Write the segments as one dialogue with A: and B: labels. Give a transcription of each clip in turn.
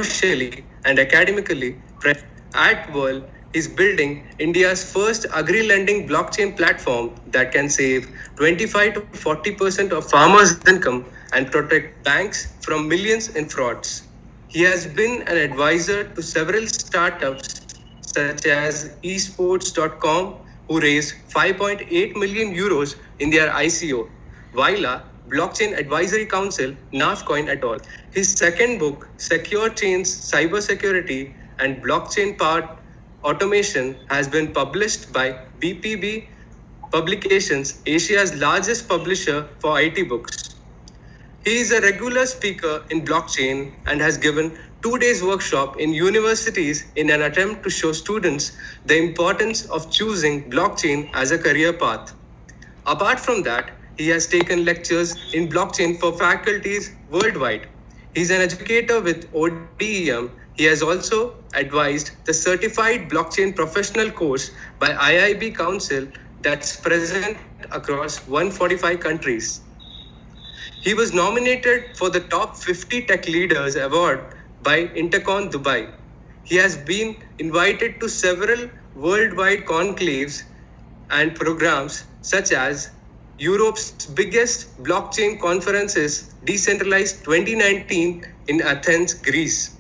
A: commercially and academically at World is building India's first agri-lending blockchain platform that can save 25 to 40% of farmers' income and protect banks from millions in frauds. He has been an advisor to several startups such as esports.com, who raised 5.8 million euros in their ICO, Vila, Blockchain Advisory Council, Navcoin et al. His second book, Secure Chains, Cybersecurity and Blockchain Powered Automation, has been published by BPB Publications, Asia's largest publisher for IT books. He is a regular speaker in blockchain and has given 2 days workshop in universities in an attempt to show students the importance of choosing blockchain as a career path. Apart from that, he has taken lectures in blockchain for faculties worldwide. He's an educator with ODEM. He has also advised the Certified Blockchain Professional course by IIB Council that's present across 145 countries. He was nominated for the Top 50 Tech Leaders Award by Intercon Dubai. He has been invited to several worldwide conclaves and programs such as Europe's biggest blockchain conferences, Decentralized 2019 in Athens, Greece.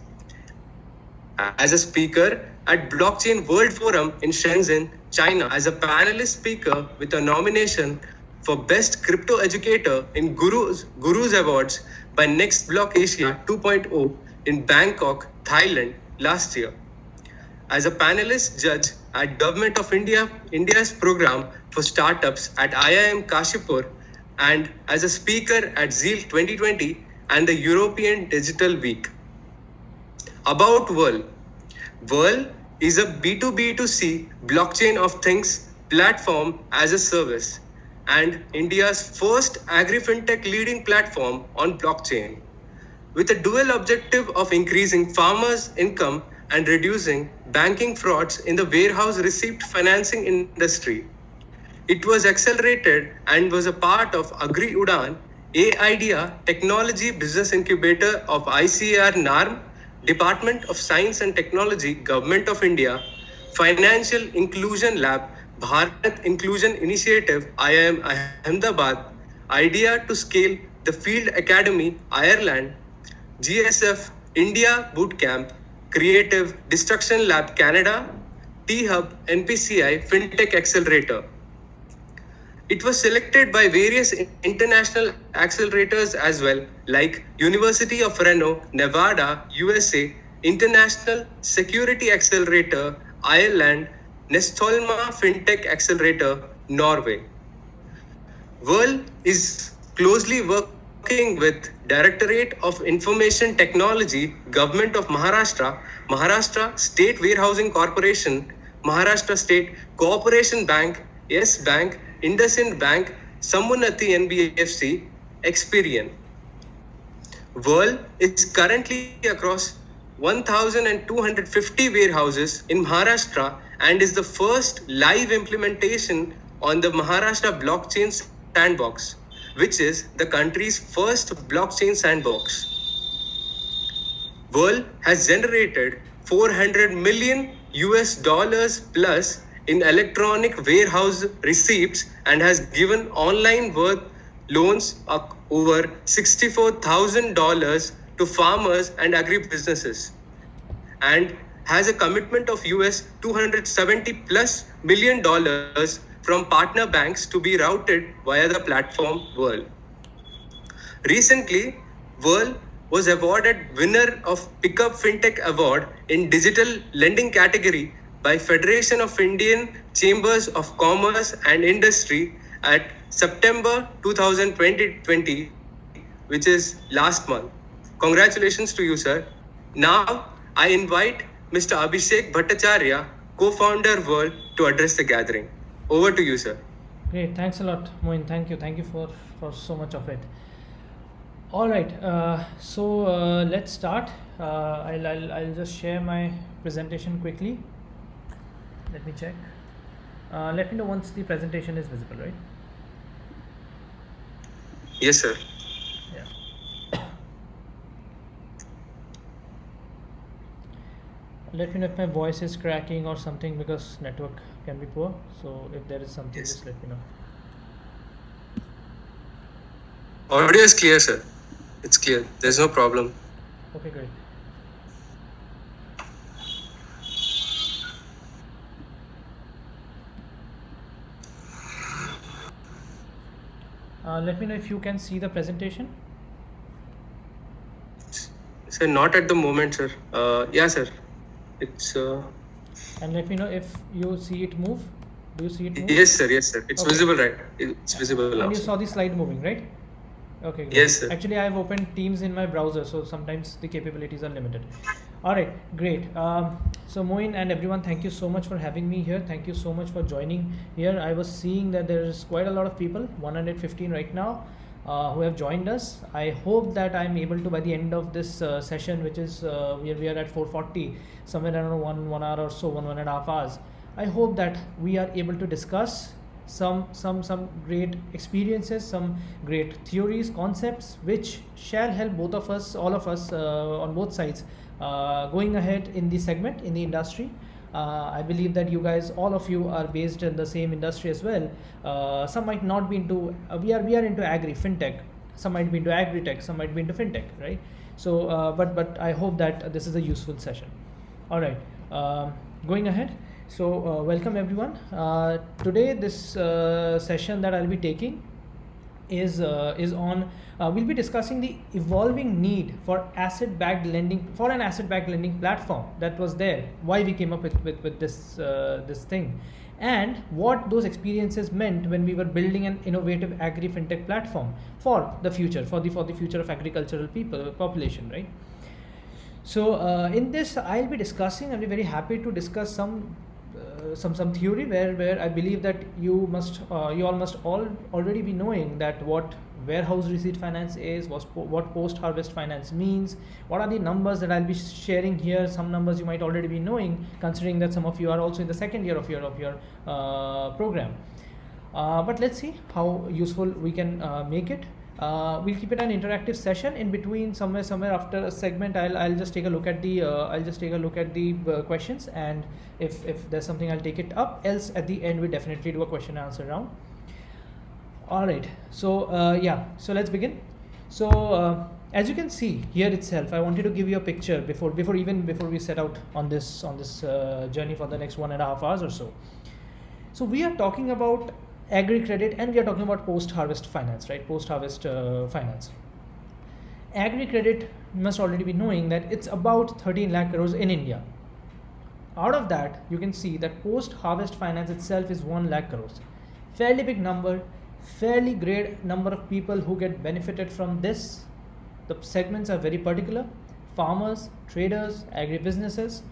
A: As a speaker at Blockchain World Forum in Shenzhen, China, as a panelist speaker with a nomination for Best Crypto Educator in Gurus Awards by Next Block Asia 2.0 in Bangkok, Thailand last year. As a panelist judge at Government of India's program for startups at IIM Kashipur, and as a speaker at Zeal 2020 and the European Digital Week. About Whirl. Whirl is a B2B2C blockchain of things platform as a service and India's first agri-fintech leading platform on blockchain, with a dual objective of increasing farmers' income and reducing banking frauds in the warehouse receipt financing industry. It was accelerated and was a part of Agri Udan, AIDEA Technology Business Incubator of ICAR NARM, Department of Science and Technology, Government of India, Financial Inclusion Lab, Bharat Inclusion Initiative, IIM Ahmedabad, IDEA to Scale the Field Academy, Ireland, GSF India Bootcamp, Creative Destruction Lab, Canada, T-Hub NPCI FinTech Accelerator. It was selected by various international accelerators as well, like University of Reno, Nevada, USA, International Security Accelerator, Ireland, Nestholma FinTech Accelerator, Norway. Whirl is closely working with Directorate of Information Technology, Government of Maharashtra, Maharashtra State Warehousing Corporation, Maharashtra State Corporation Bank, Yes Bank, IndusInd Bank, Sammunnati NBFC, Experian. Whirl is currently across 1,250 warehouses in Maharashtra and is the first live implementation on the Maharashtra Blockchain Sandbox, which is the country's first blockchain sandbox. Whirl has generated 400 million US dollars plus in electronic warehouse receipts and has given online worth loans of over $64,000 to farmers and agri-businesses, and has a commitment of US $270 plus million from partner banks to be routed via the platform Whirl. Recently, Whirl was awarded winner of Pickup FinTech Award in digital lending category by Federation of Indian Chambers of Commerce and Industry at September 2020, which is last month. Congratulations to you, sir. Now, I invite Mr. Abhishek Bhattacharya, co-founder Whirl, to address the gathering. Over to you, sir.
B: Great, thanks a lot, Moin. Thank you for so much of it. All right, let's start. I'll just share my presentation quickly. Let me check. Let me know once the presentation is visible, right?
A: Yes, sir.
B: Yeah. Let me know if my voice is cracking or something, because network can be poor. So if there is something,
A: Yes.
B: just let me know.
A: Audio is clear, sir. It's clear. There's no problem.
B: Okay, great. Let me know if you can see the presentation.
A: Sir, not at the moment, sir. Yeah, sir. It's
B: And let me know if you see it move. Do you see it move?
A: yes, sir. Yes, sir. It's
B: Okay.
A: visible, right? It's visible now.
B: And you
A: sir.
B: saw the slide moving, right? Okay, great.
A: Yes, sir.
B: Actually, I have opened Teams in my browser, so sometimes the capabilities are limited. All right, great. So Moin and everyone, thank you so much for having me here. Thank you so much for joining here. I was seeing that there is quite a lot of people, 115 right now, who have joined us. I hope that I'm able to, by the end of this session, which is we are at 4:40, somewhere around one hour or so, one and a half hours. I hope that we are able to discuss some great experiences, some great theories, concepts, which shall help both of us, all of us, on both sides, going ahead in the segment, in the industry. I believe that you guys, all of you, are based in the same industry as well. Some might not be into we are into agri fintech, some might be into agri-tech, some might be into fintech, right? So but I hope that this is a useful session. All right, going ahead. So welcome everyone. Today this session that I'll be taking is on we'll be discussing the evolving need for asset-backed lending, for an asset-backed lending platform that was there, why we came up with this thing, and what those experiences meant when we were building an innovative agri fintech platform for the future, for the future of agricultural population, right? So in this, I'll be very happy to discuss some theory where I believe that you all must already be knowing that what warehouse receipt finance is, what post harvest finance means, what are the numbers that I'll be sharing here. Some numbers you might already be knowing, considering that some of you are also in the second year of your program. But let's see how useful we can make it. We'll keep it an interactive session. In between, somewhere after a segment, I'll just take a look at the questions, and if there's something, I'll take it up. Else, at the end, we definitely do a question and answer round. All right. So so let's begin. So as you can see here itself, I wanted to give you a picture before we set out on this journey for the next 1.5 hours or so. So we are talking about agri credit, and we are talking about post harvest finance, right? Post harvest finance. Agri credit, you must already be knowing that it's about 13 lakh crores in India. Out of that, you can see that post harvest finance itself is 1 lakh crores. Fairly big number, fairly great number of people who get benefited from this. The segments are very particular: farmers, traders, agri businesses.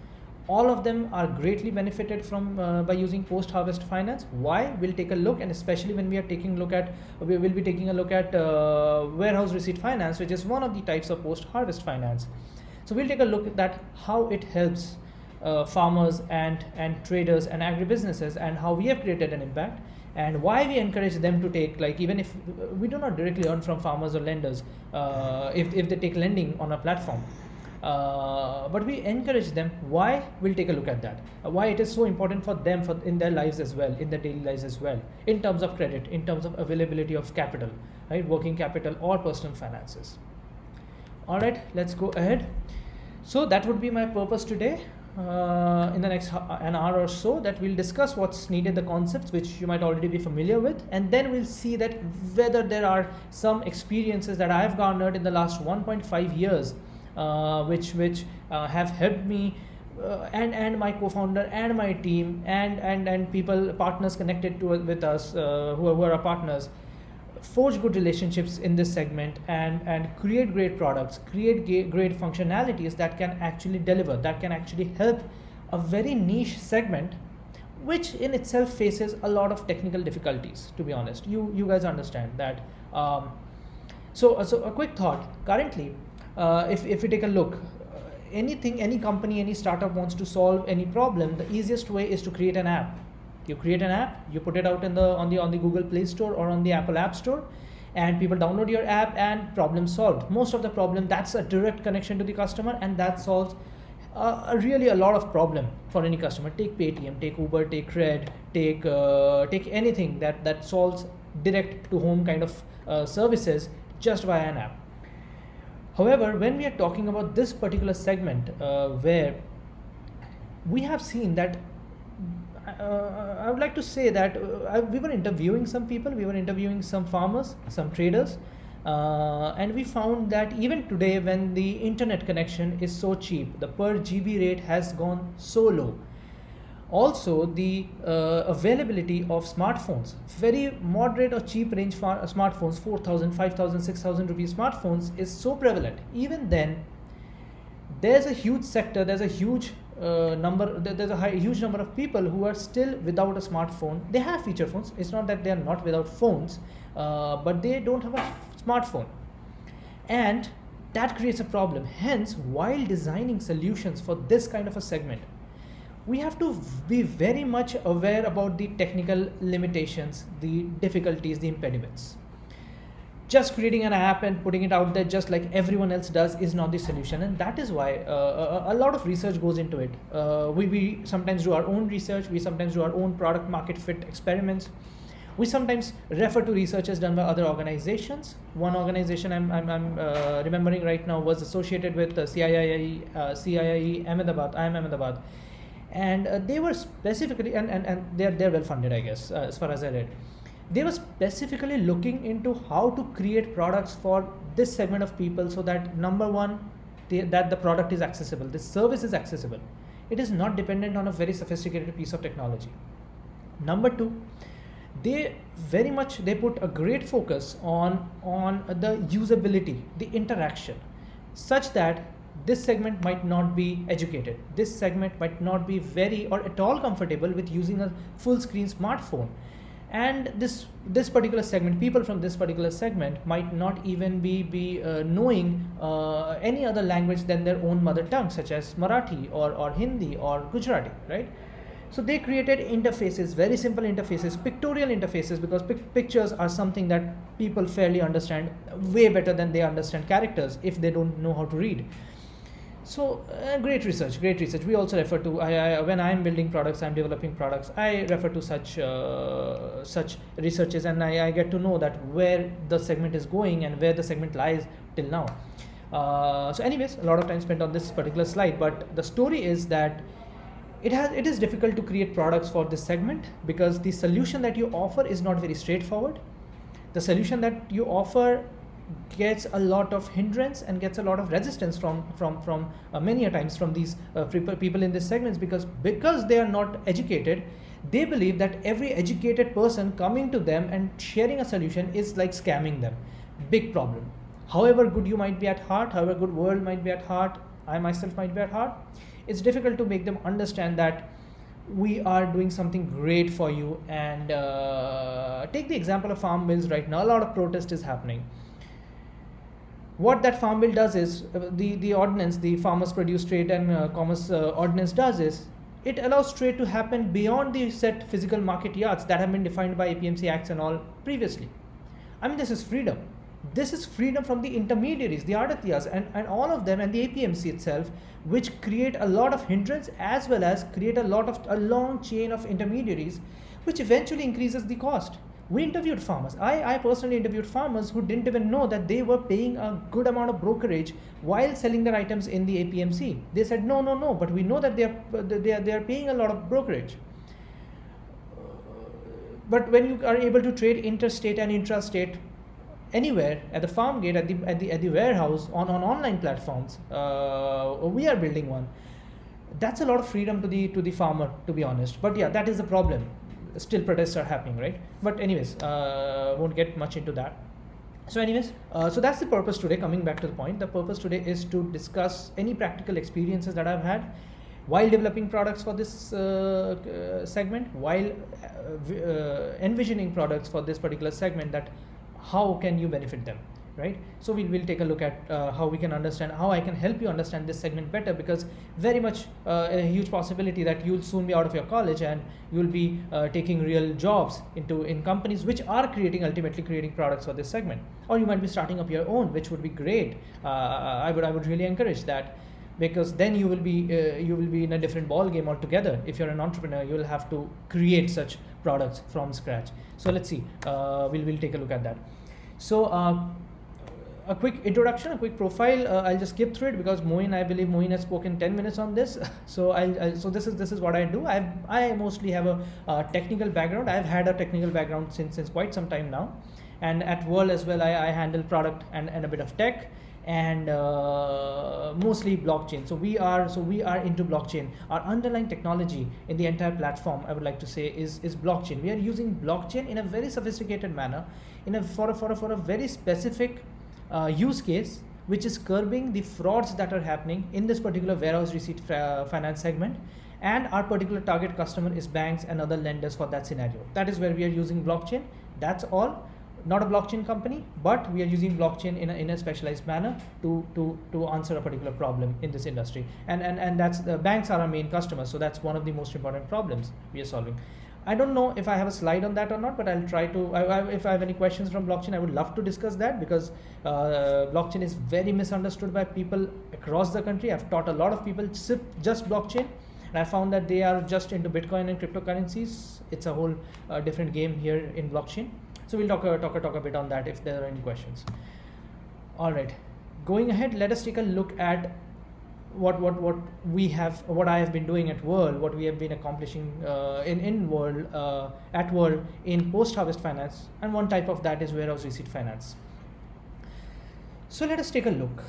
B: All of them are greatly benefited from by using post-harvest finance. Why? We'll take a look, and especially when we will be taking a look at warehouse receipt finance, which is one of the types of post-harvest finance. So we'll take a look at that, how it helps farmers and traders and agribusinesses, and how we have created an impact, and why we encourage them to take, like, even if we do not directly earn from farmers or lenders, if they take lending on a platform. But we encourage them. Why? We'll take a look at that. Why it is so important for them, in their lives as well, in their daily lives as well, in terms of credit, in terms of availability of capital, right? Working capital or personal finances. All right, let's go ahead. So that would be my purpose today. In the next an hour or so, that we'll discuss what's needed, the concepts which you might already be familiar with, and then we'll see that whether there are some experiences that I have garnered in the last 1.5 years, which have helped me and my co-founder and my team and partners connected with us, who are our partners, forge good relationships in this segment, and create great products, create great functionalities that can actually deliver, that can actually help a very niche segment, which in itself faces a lot of technical difficulties, to be honest. You guys understand that. So a quick thought. Currently, if we take a look, any company, any startup wants to solve any problem, the easiest way is to create an app. You create an app, you put it out on the Google Play Store or on the Apple App Store, and people download your app, and problem solved. Most of the problem, that's a direct connection to the customer, and that solves really a lot of problem for any customer. Take Paytm, take Uber, take Cred, take anything that solves direct to home kind of services just via an app. However, when we are talking about this particular segment where we have seen that I would like to say that we were interviewing some people, we were interviewing some farmers, some traders, and we found that even today, when the internet connection is so cheap, the per GB rate has gone so low. Also, the availability of smartphones, very moderate or cheap range smartphones, 4,000, 5,000, 6,000 rupees smartphones, is so prevalent. Even then, there's a huge sector, there's a huge huge number of people who are still without a smartphone. They have feature phones. It's not that they are not without phones, but they don't have a smartphone, and that creates a problem. Hence, while designing solutions for this kind of a segment, we have to be very much aware about the technical limitations, the difficulties, the impediments. Just creating an app and putting it out there just like everyone else does is not the solution, and that is why a lot of research goes into it. We sometimes do our own research, we sometimes do our own product market fit experiments, we sometimes refer to researches done by other organizations. One organization I'm remembering right now was associated with CIIE Ahmedabad, IIM Ahmedabad, and they were specifically, and they're well funded, I guess, as far as I read. They were specifically looking into how to create products for this segment of people, so that number one, that the product is accessible, the service is accessible, it is not dependent on a very sophisticated piece of technology. Number two, they put a great focus on the usability, the interaction, such that this segment might not be educated, this segment might not be very or at all comfortable with using a full screen smartphone, and this particular segment, people from this particular segment might not even be knowing any other language than their own mother tongue, such as Marathi or Hindi or Gujarati, right? So they created interfaces, very simple interfaces, pictorial interfaces, because pictures are something that people fairly understand way better than they understand characters if they don't know how to read. So great research. We also refer to, when I'm building products, I'm developing products, I refer to such researches, and I get to know that where the segment is going and where the segment lies till now. So anyways, a lot of time spent on this particular slide, but the story is that it is difficult to create products for this segment, because the solution that you offer is not very straightforward. The solution that you offer gets a lot of hindrance and gets a lot of resistance from many a times from these people in these segments, because they are not educated. They believe that every educated person coming to them and sharing a solution is like scamming them. Big problem. However good you might be at heart, however good world might be at heart, I myself might be at heart, it's difficult to make them understand that we are doing something great for you. And take the example of farm bills. Right now a lot of protest is happening. What that farm bill does is, the ordinance, the Farmers Produce Trade and Commerce Ordinance does is, it allows trade to happen beyond the set physical market yards that have been defined by APMC Acts and all previously. I mean, this is freedom. This is freedom from the intermediaries, the Adatyas and all of them, and the APMC itself, which create a lot of hindrance as well as create a long chain of intermediaries, which eventually increases the cost. We interviewed farmers. I personally interviewed farmers who didn't even know that they were paying a good amount of brokerage while selling their items in the APMC. They said, no, but we know that they are paying a lot of brokerage. But when you are able to trade interstate and intrastate anywhere, at the farm gate, at the warehouse, on online platforms, we are building one. That's a lot of freedom to the farmer, to be honest. But yeah, that is the problem. Still protests are happening, right? But anyways, won't get much into that. So anyways, so that's the purpose today. Coming back to the point, the purpose today is to discuss any practical experiences that I've had while developing products for this segment, while envisioning products for this particular segment, that how can you benefit them, right? So we'll take a look at how we can understand, how I can help you understand this segment better, because very much a huge possibility that you'll soon be out of your college and you'll be taking real jobs in companies which are ultimately creating products for this segment, or you might be starting up your own, which would be great. I would really encourage that, because then you will be in a different ball game altogether. If you're an entrepreneur, you will have to create such products from scratch. So let's see. We'll take a look at that. So a quick introduction, a quick profile. I'll just skip through it because I believe Moin has spoken 10 minutes on this. So so this is what I do. I mostly have a technical background. I've had a technical background since quite some time now, and at World as well, I handle product and a bit of tech, and mostly blockchain. So we are into blockchain. Our underlying technology in the entire platform, I would like to say, is blockchain. We are using blockchain in a very sophisticated manner, for a very specific use case, which is curbing the frauds that are happening in this particular warehouse receipt finance segment. And our particular target customer is banks and other lenders for that scenario. That is where we are using blockchain. That's all. Not a blockchain company, but we are using blockchain in a specialized manner to answer a particular problem in this industry. And that's the banks are our main customers, so that's one of the most important problems we are solving. I don't know if I have a slide on that or not, but I'll try to. If I have any questions from blockchain, I would love to discuss that, because blockchain is very misunderstood by people across the country. I've taught a lot of people just blockchain, and I found that they are just into Bitcoin and cryptocurrencies. It's a whole different game here in blockchain. So we'll talk a bit on that if there are any questions. All right, going ahead, let us take a look at what I have been doing at World, what we have been accomplishing in World, at World in post-harvest finance, and one type of that is warehouse receipt finance. So let us take a look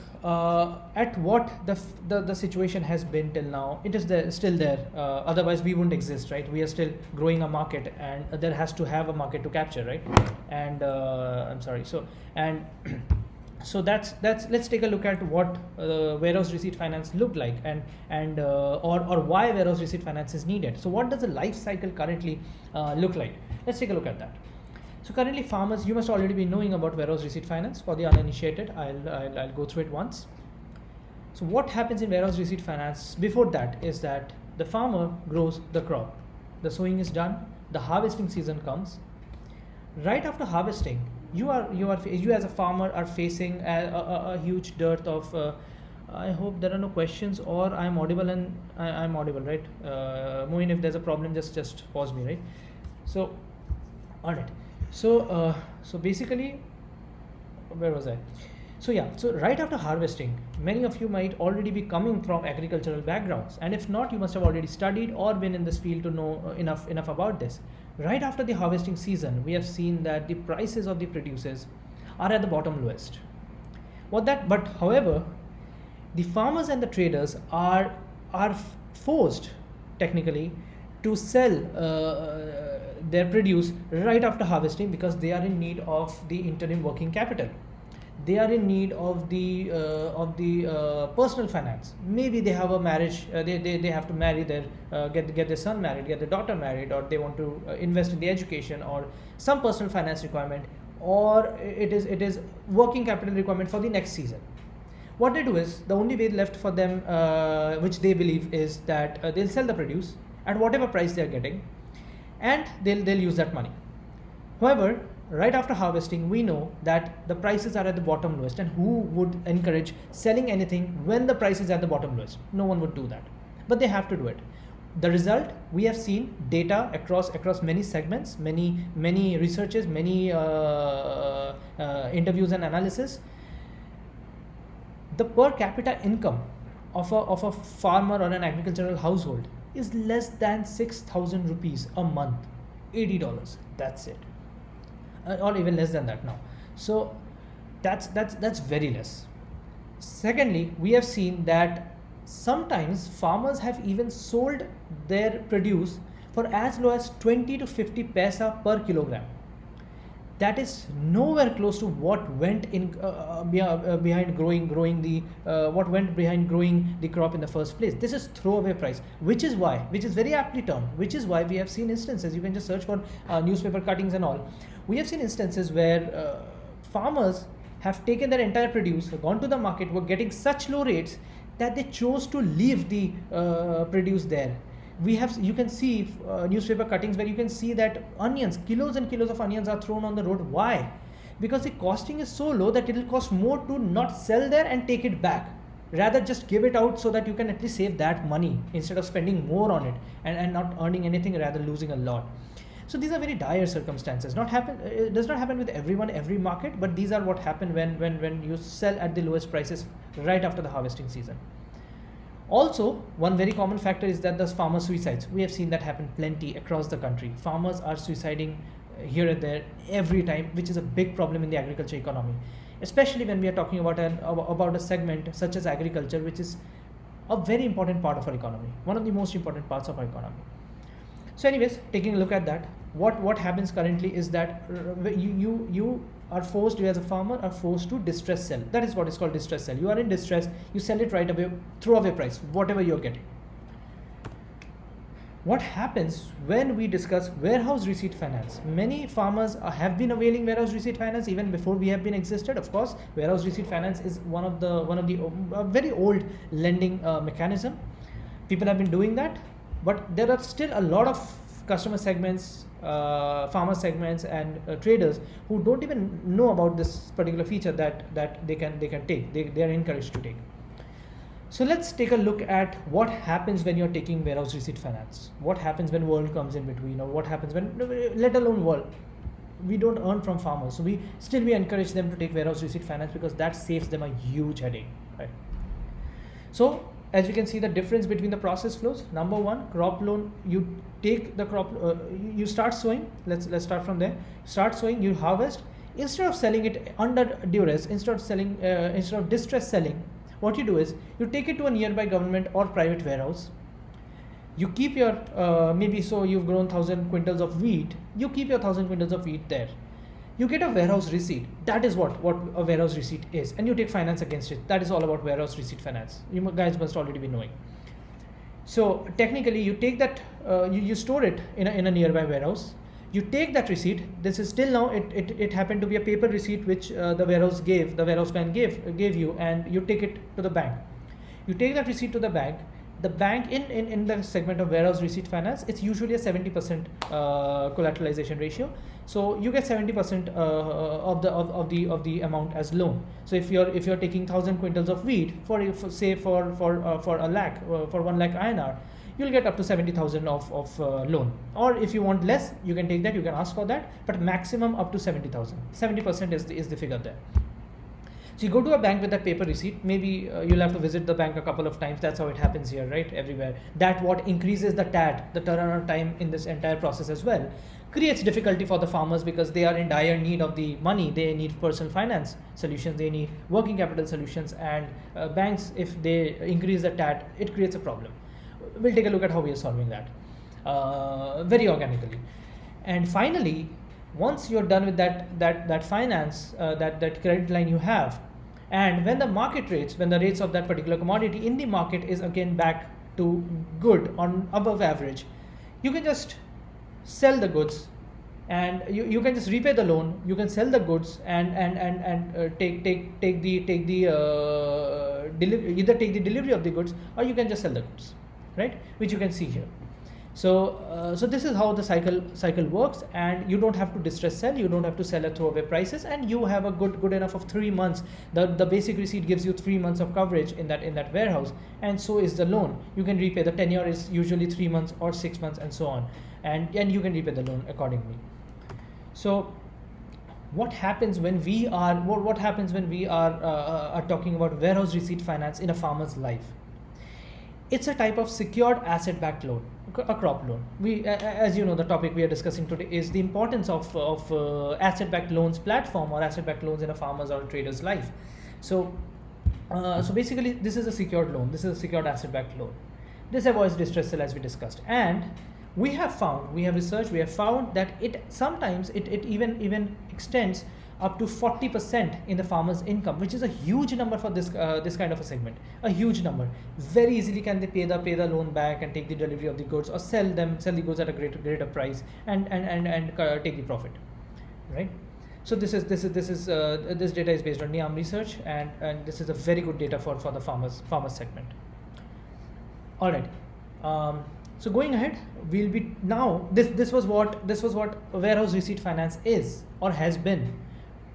B: at what the situation has been till now. It is still there. Otherwise, we wouldn't exist, right? We are still growing a market, and there has to have a market to capture, right? And I'm sorry. So that's let's take a look at what warehouse receipt finance looked like, and or why warehouse receipt finance is needed. So what does the life cycle currently look like? Let's take a look at that. So currently, farmers, you must already be knowing about warehouse receipt finance. For the uninitiated, I'll go through it once. So what happens in warehouse receipt finance before that is that the farmer grows the crop, the sowing is done, the harvesting season comes. Right after harvesting, you as a farmer are facing a huge dearth of. I hope there are no questions, or I'm audible, and I'm audible, right? Moin, if there's a problem, just pause me, right? So, all right. So basically, where was I? So right after harvesting, many of you might already be coming from agricultural backgrounds, and if not, you must have already studied or been in this field to know enough about this. Right after the harvesting season, we have seen that the prices of the producers are at the bottom lowest. But however, the farmers and the traders are forced technically to sell their produce right after harvesting, because they are in need of the interim working capital. They are in need of the personal finance. Maybe they have a marriage. They have to marry get their son married, get their daughter married, or they want to invest in the education, or some personal finance requirement, or it is working capital requirement for the next season. What they do is, the only way left for them, which they believe, is that they'll sell the produce at whatever price they are getting, and they'll use that money. However, right after harvesting, we know that the prices are at the bottom lowest, and who would encourage selling anything when the price is at the bottom lowest? No one would do that, but they have to do it. The result, we have seen data across many segments, many researches, many interviews and analysis. The per capita income of a farmer or an agricultural household is less than 6,000 rupees a month, $80. That's it, or even less than that now. So that's very less. Secondly, we have seen that sometimes farmers have even sold their produce for as low as 20 to 50 paisa per kilogram. That is nowhere close to what went in behind growing the crop in the first place. This is throwaway price, which is very aptly termed, which is why we have seen instances. You can just search for newspaper cuttings and all. We have seen instances where farmers have taken their entire produce, gone to the market, were getting such low rates that they chose to leave the produce there. You can see newspaper cuttings where you can see that onions, kilos and kilos of onions are thrown on the road. Why? Because the costing is so low that it will cost more to not sell there and take it back. Rather just give it out so that you can at least save that money instead of spending more on it and not earning anything, rather losing a lot. So these are very dire circumstances. It does not happen with everyone, every market, but these are what happen when you sell at the lowest prices right after the harvesting season. Also, one very common factor is that there's farmer suicides. We have seen that happen plenty across the country. Farmers are suiciding here and there every time, which is a big problem in the agriculture economy, especially when we are talking about a segment such as agriculture, which is a very important part of our economy, one of the most important parts of our economy. So anyways, taking a look at that, what happens currently is that you as a farmer are forced to distress sell. That is what is called distress sell. You are in distress, you sell it right away, throw away price, whatever you're getting. What happens when we discuss warehouse receipt finance? Many farmers have been availing warehouse receipt finance even before we have been existed. Of course, warehouse receipt finance is one of the very old lending mechanism. People have been doing that, but there are still a lot of customer segments, farmer segments, and traders who don't even know about this particular feature that they can take. They are encouraged to take. So let's take a look at what happens when you're taking warehouse receipt finance. What happens when world comes in between, or what happens when, let alone world, we don't earn from farmers. So we encourage them to take warehouse receipt finance because that saves them a huge headache, right? So as you can see the difference between the process flows. Number one, crop loan, you take the crop, you start sowing. Let's start from there. Start sowing, you harvest. Instead of selling it under duress, instead of distress selling, what you do is you take it to a nearby government or private warehouse. You keep your maybe so you've grown 1,000 quintals of wheat. You keep your 1,000 quintals of wheat there. You get a warehouse receipt. That is what a warehouse receipt is, and you take finance against it. That is all about warehouse receipt finance. You guys must already be knowing. So technically, you take that, you store it in a nearby warehouse. You take that receipt. This is still now it happened to be a paper receipt which the warehouse man gave you, and you take it to the bank. You take that receipt to the bank. The bank in the segment of warehouse receipt finance, it's usually a 70% collateralization ratio. So you get 70% of the amount as loan. So if you're taking 1,000 quintals of wheat for a lakh for 1 lakh INR, you'll get up to 70,000 of loan. Or if you want less, you can take that. You can ask for that, but maximum up to 70,000. 70% is the figure there. So you go to a bank with that paper receipt. Maybe you'll have to visit the bank a couple of times. That's how it happens here, right? Everywhere. That what increases the TAT, the turnaround time in this entire process as well. Creates difficulty for the farmers because they are in dire need of the money. They need personal finance solutions. They need working capital solutions. And banks, if they increase the TAT, it creates a problem. We'll take a look at how we are solving that very organically. And finally, once you're done with that finance, that credit line you have, and when the market rates, when the rates of that particular commodity in the market is again back to good on above average, you can just sell the goods, and you can just repay the loan. You can sell the goods and take the either take the delivery of the goods, or you can just sell the goods, right? Which you can see here. So this is how the cycle works, and you don't have to distress sell. You don't have to sell at throwaway prices, and you have a good enough of 3 months. The basic receipt gives you 3 months of coverage in that warehouse, and so is the loan. You can repay. The tenure is usually 3 months or 6 months, and so on, and you can repay the loan accordingly. So what happens when we are talking about warehouse receipt finance in a farmer's life? It's a type of secured asset-backed loan, a crop loan. As you know, the topic we are discussing today is the importance of asset-backed loans platform, or asset-backed loans in a farmer's or a trader's life. So basically, this is a secured loan. This is a secured asset-backed loan. This avoids distress sale, as we discussed. And we have researched, we have found that it sometimes even extends up to 40% in the farmer's income, which is a huge number for this kind of a segment. A huge number. Very easily can they pay the loan back and take the delivery of the goods, or sell the goods at a greater price and take the profit, right? So this data is based on NIAM research, and this is a very good data for the farmers segment. All right. So going ahead, we'll be now. This was what warehouse receipt finance is or has been.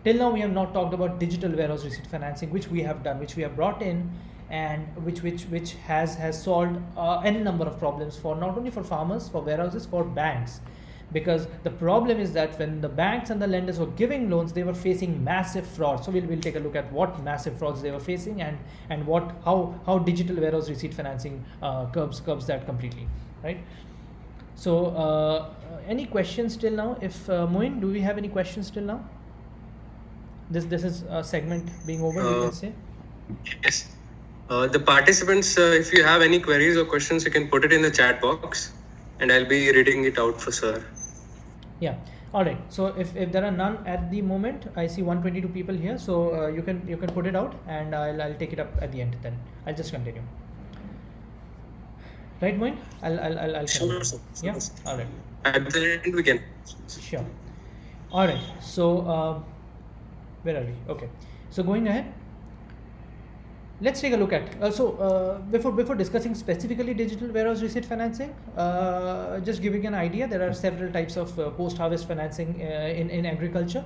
B: Till now, we have not talked about digital warehouse receipt financing, which we have done, which we have brought in and which has solved n number of problems for not only for farmers, for warehouses, for banks. Because the problem is that when the banks and the lenders were giving loans, they were facing massive fraud. So we'll take a look at what massive frauds they were facing, and how digital warehouse receipt financing curbs that completely, right? So any questions till now? If Moin, do we have any questions till now? This is a segment being over, you can say.
A: Yes. The participants, if you have any queries or questions, you can put it in the chat box, and I'll be reading it out for sir.
B: Yeah. All right. So if there are none at the moment, I see 122 people here. So you can put it out, and I'll take it up at the end. Then I'll just continue. Right, Moin? I'll
A: Sure, sir.
B: Yeah. All right.
A: At the end we can.
B: Sure. All right. So where are we? Okay. So going ahead, let's take a look at before discussing specifically digital warehouse receipt financing, just giving an idea, there are several types of post-harvest financing in agriculture.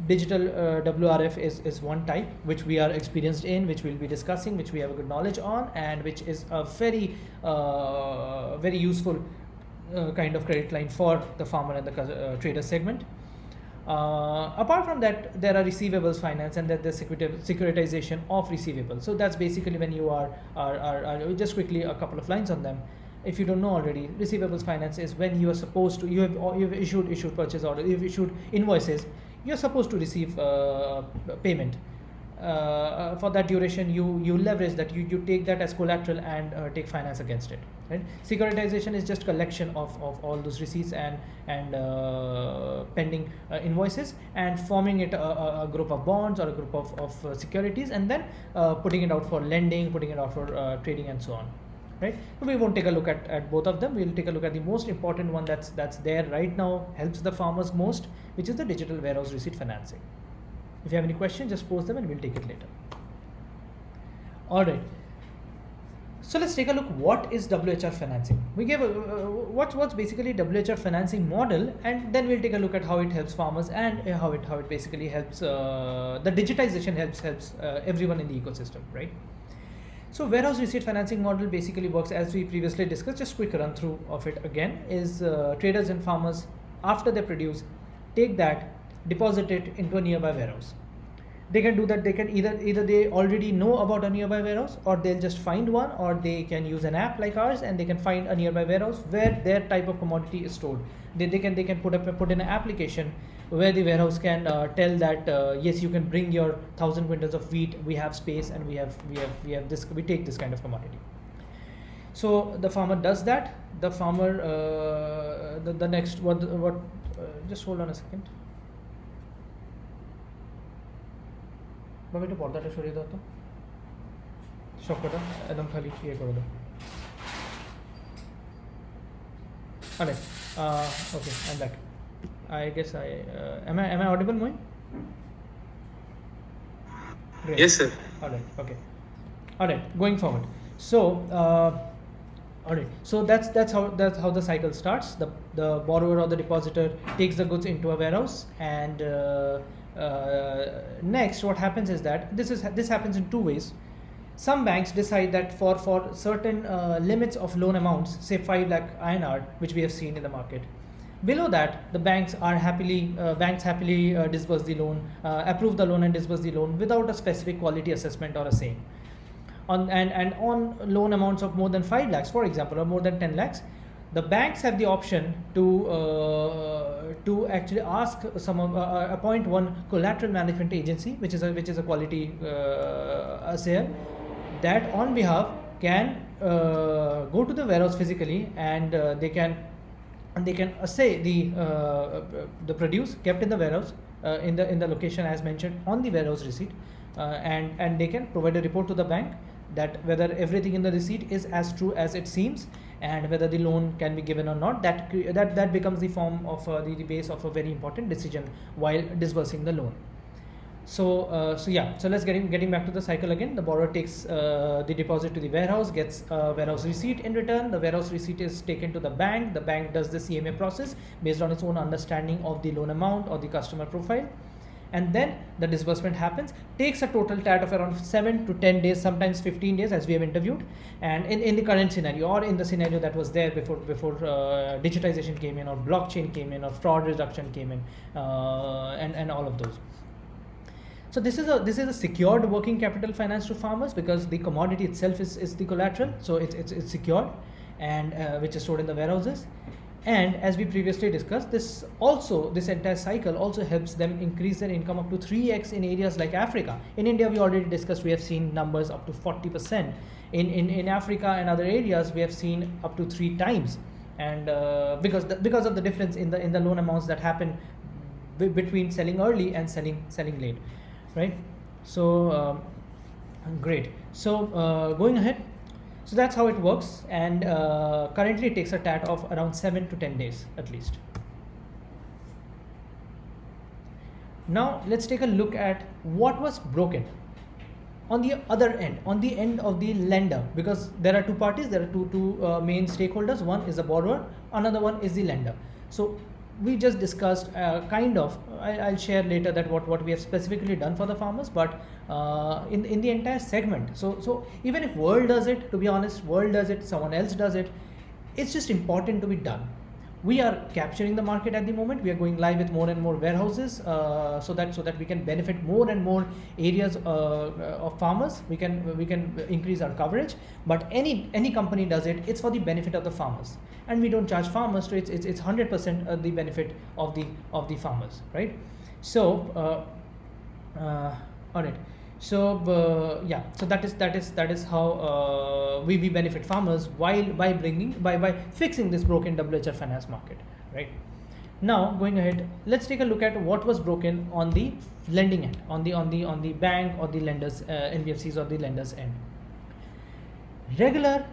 B: Digital WRF is one type which we are experienced in, which we'll be discussing, which we have a good knowledge on, and which is a very very useful kind of credit line for the farmer and the trader segment. Apart from that, there are receivables finance, and there's the securitization of receivables. So that's basically when you are just quickly a couple of lines on them. If you don't know already, receivables finance is when you are supposed to, you've issued purchase order, you've issued invoices, you're supposed to receive payment. For that duration, you leverage that, you take that as collateral and take finance against it. Right? Securitization is just collection of all those receipts and pending invoices, and forming it a group of bonds or a group of securities, and then putting it out for lending, putting it out for trading, and so on. Right? We won't take a look at both of them. We'll take a look at the most important one that's there right now, helps the farmers most, which is the digital warehouse receipt financing. If you have any questions, just post them and we'll take it later. All right. So let's take a look. What is WHR financing? We gave what's basically WHR financing model, and then we'll take a look at how it helps farmers and how it basically helps the digitization helps everyone in the ecosystem, right? So warehouse receipt financing model basically works as we previously discussed. Just quick run through of it again is traders and farmers, after they produce, take that, deposit it into a nearby warehouse. They can do that. They can either they already know about a nearby warehouse, or they'll just find one, or they can use an app like ours and they can find a nearby warehouse where their type of commodity is stored. They can put in an application where the warehouse can tell that yes, you can bring your 1,000 quintals of wheat. We have space, and we have this. We take this kind of commodity. So the farmer does that. The farmer the next what just hold on a second. একটু পর্দাটা সরিয়ে দাও তো, সবকটা একদম খালি ইয়ে করে দাও। Alright, okay, I'm back. I guess am I audible, Moin? Great.
A: Yes, sir.
B: Alright, okay. Alright, going forward. So alright, so that's how the cycle starts. The borrower or the depositor takes the goods into a warehouse, and next what happens is that this happens in two ways. Some banks decide that for certain limits of loan amounts, say 5 lakh INR, which we have seen in the market, below that the banks happily disburse the loan, approve the loan and disburse the loan without a specific quality assessment or a saying. And on loan amounts of more than 5 lakhs, for example, or more than 10 lakhs, the banks have the option to actually ask appoint one collateral management agency, which is a quality assayer, that on behalf can go to the warehouse physically, and they can assay the produce kept in the warehouse in the location as mentioned on the warehouse receipt, and they can provide a report to the bank that whether everything in the receipt is as true as it seems, and whether the loan can be given or not. That becomes the form of the base of a very important decision while disbursing the loan. So let's getting back to the cycle again. The borrower takes the deposit to the warehouse, gets a warehouse receipt in return. The warehouse receipt is taken to the bank. The bank does the CMA process based on its own understanding of the loan amount or the customer profile, and then the disbursement happens, takes a total TAT of around 7 to 10 days, sometimes 15 days, as we have interviewed. And in the current scenario, or in the scenario that was there before digitization came in, or blockchain came in, or fraud reduction came in, and all of those. So this is a secured working capital finance to farmers, because the commodity itself is the collateral, so it's secured, and which is stored in the warehouses. And as we previously discussed, this entire cycle also helps them increase their income up to 3x in areas like Africa. In India, we already discussed, we have seen numbers up to 40%. In Africa and other areas, we have seen up to 3 times, and because of the difference in the loan amounts that happen between selling early and selling late, right? So great. So going ahead, so that's how it works, and currently it takes a TAT of around 7 to 10 days at least. Now let's take a look at what was broken on the other end, on the end of the lender, because there are two parties, there are two main stakeholders. One is the borrower, another one is the lender. So we just discussed I'll share later that what we have specifically done for the farmers, but in the entire segment. So even if world does it, to be honest, world does it, someone else does it, it's just important to be done. We are capturing the market at the moment. We are going live with more and more warehouses, so that we can benefit more and more areas of farmers. We can increase our coverage. But any company does it, it's for the benefit of the farmers, and we don't charge farmers. So it's 100% the benefit of the farmers, right? So all right. So yeah, so that is how we benefit farmers by fixing this broken WHR finance market, right? Now going ahead, let's take a look at what was broken on the lending end, on the bank or the lenders, NBFCs or the lenders end. Regular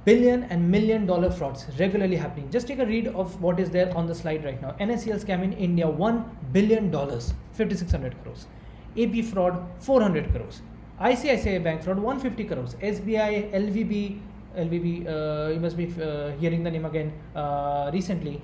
B: billion and $1 million frauds regularly happening. Just take a read of what is there on the slide right now. NSCL scam in India, $1 billion, 5,600 crores. AP fraud, 400 crores. ICICI Bank fraud, 150 crores. SBI, LVB, you must be hearing the name again recently.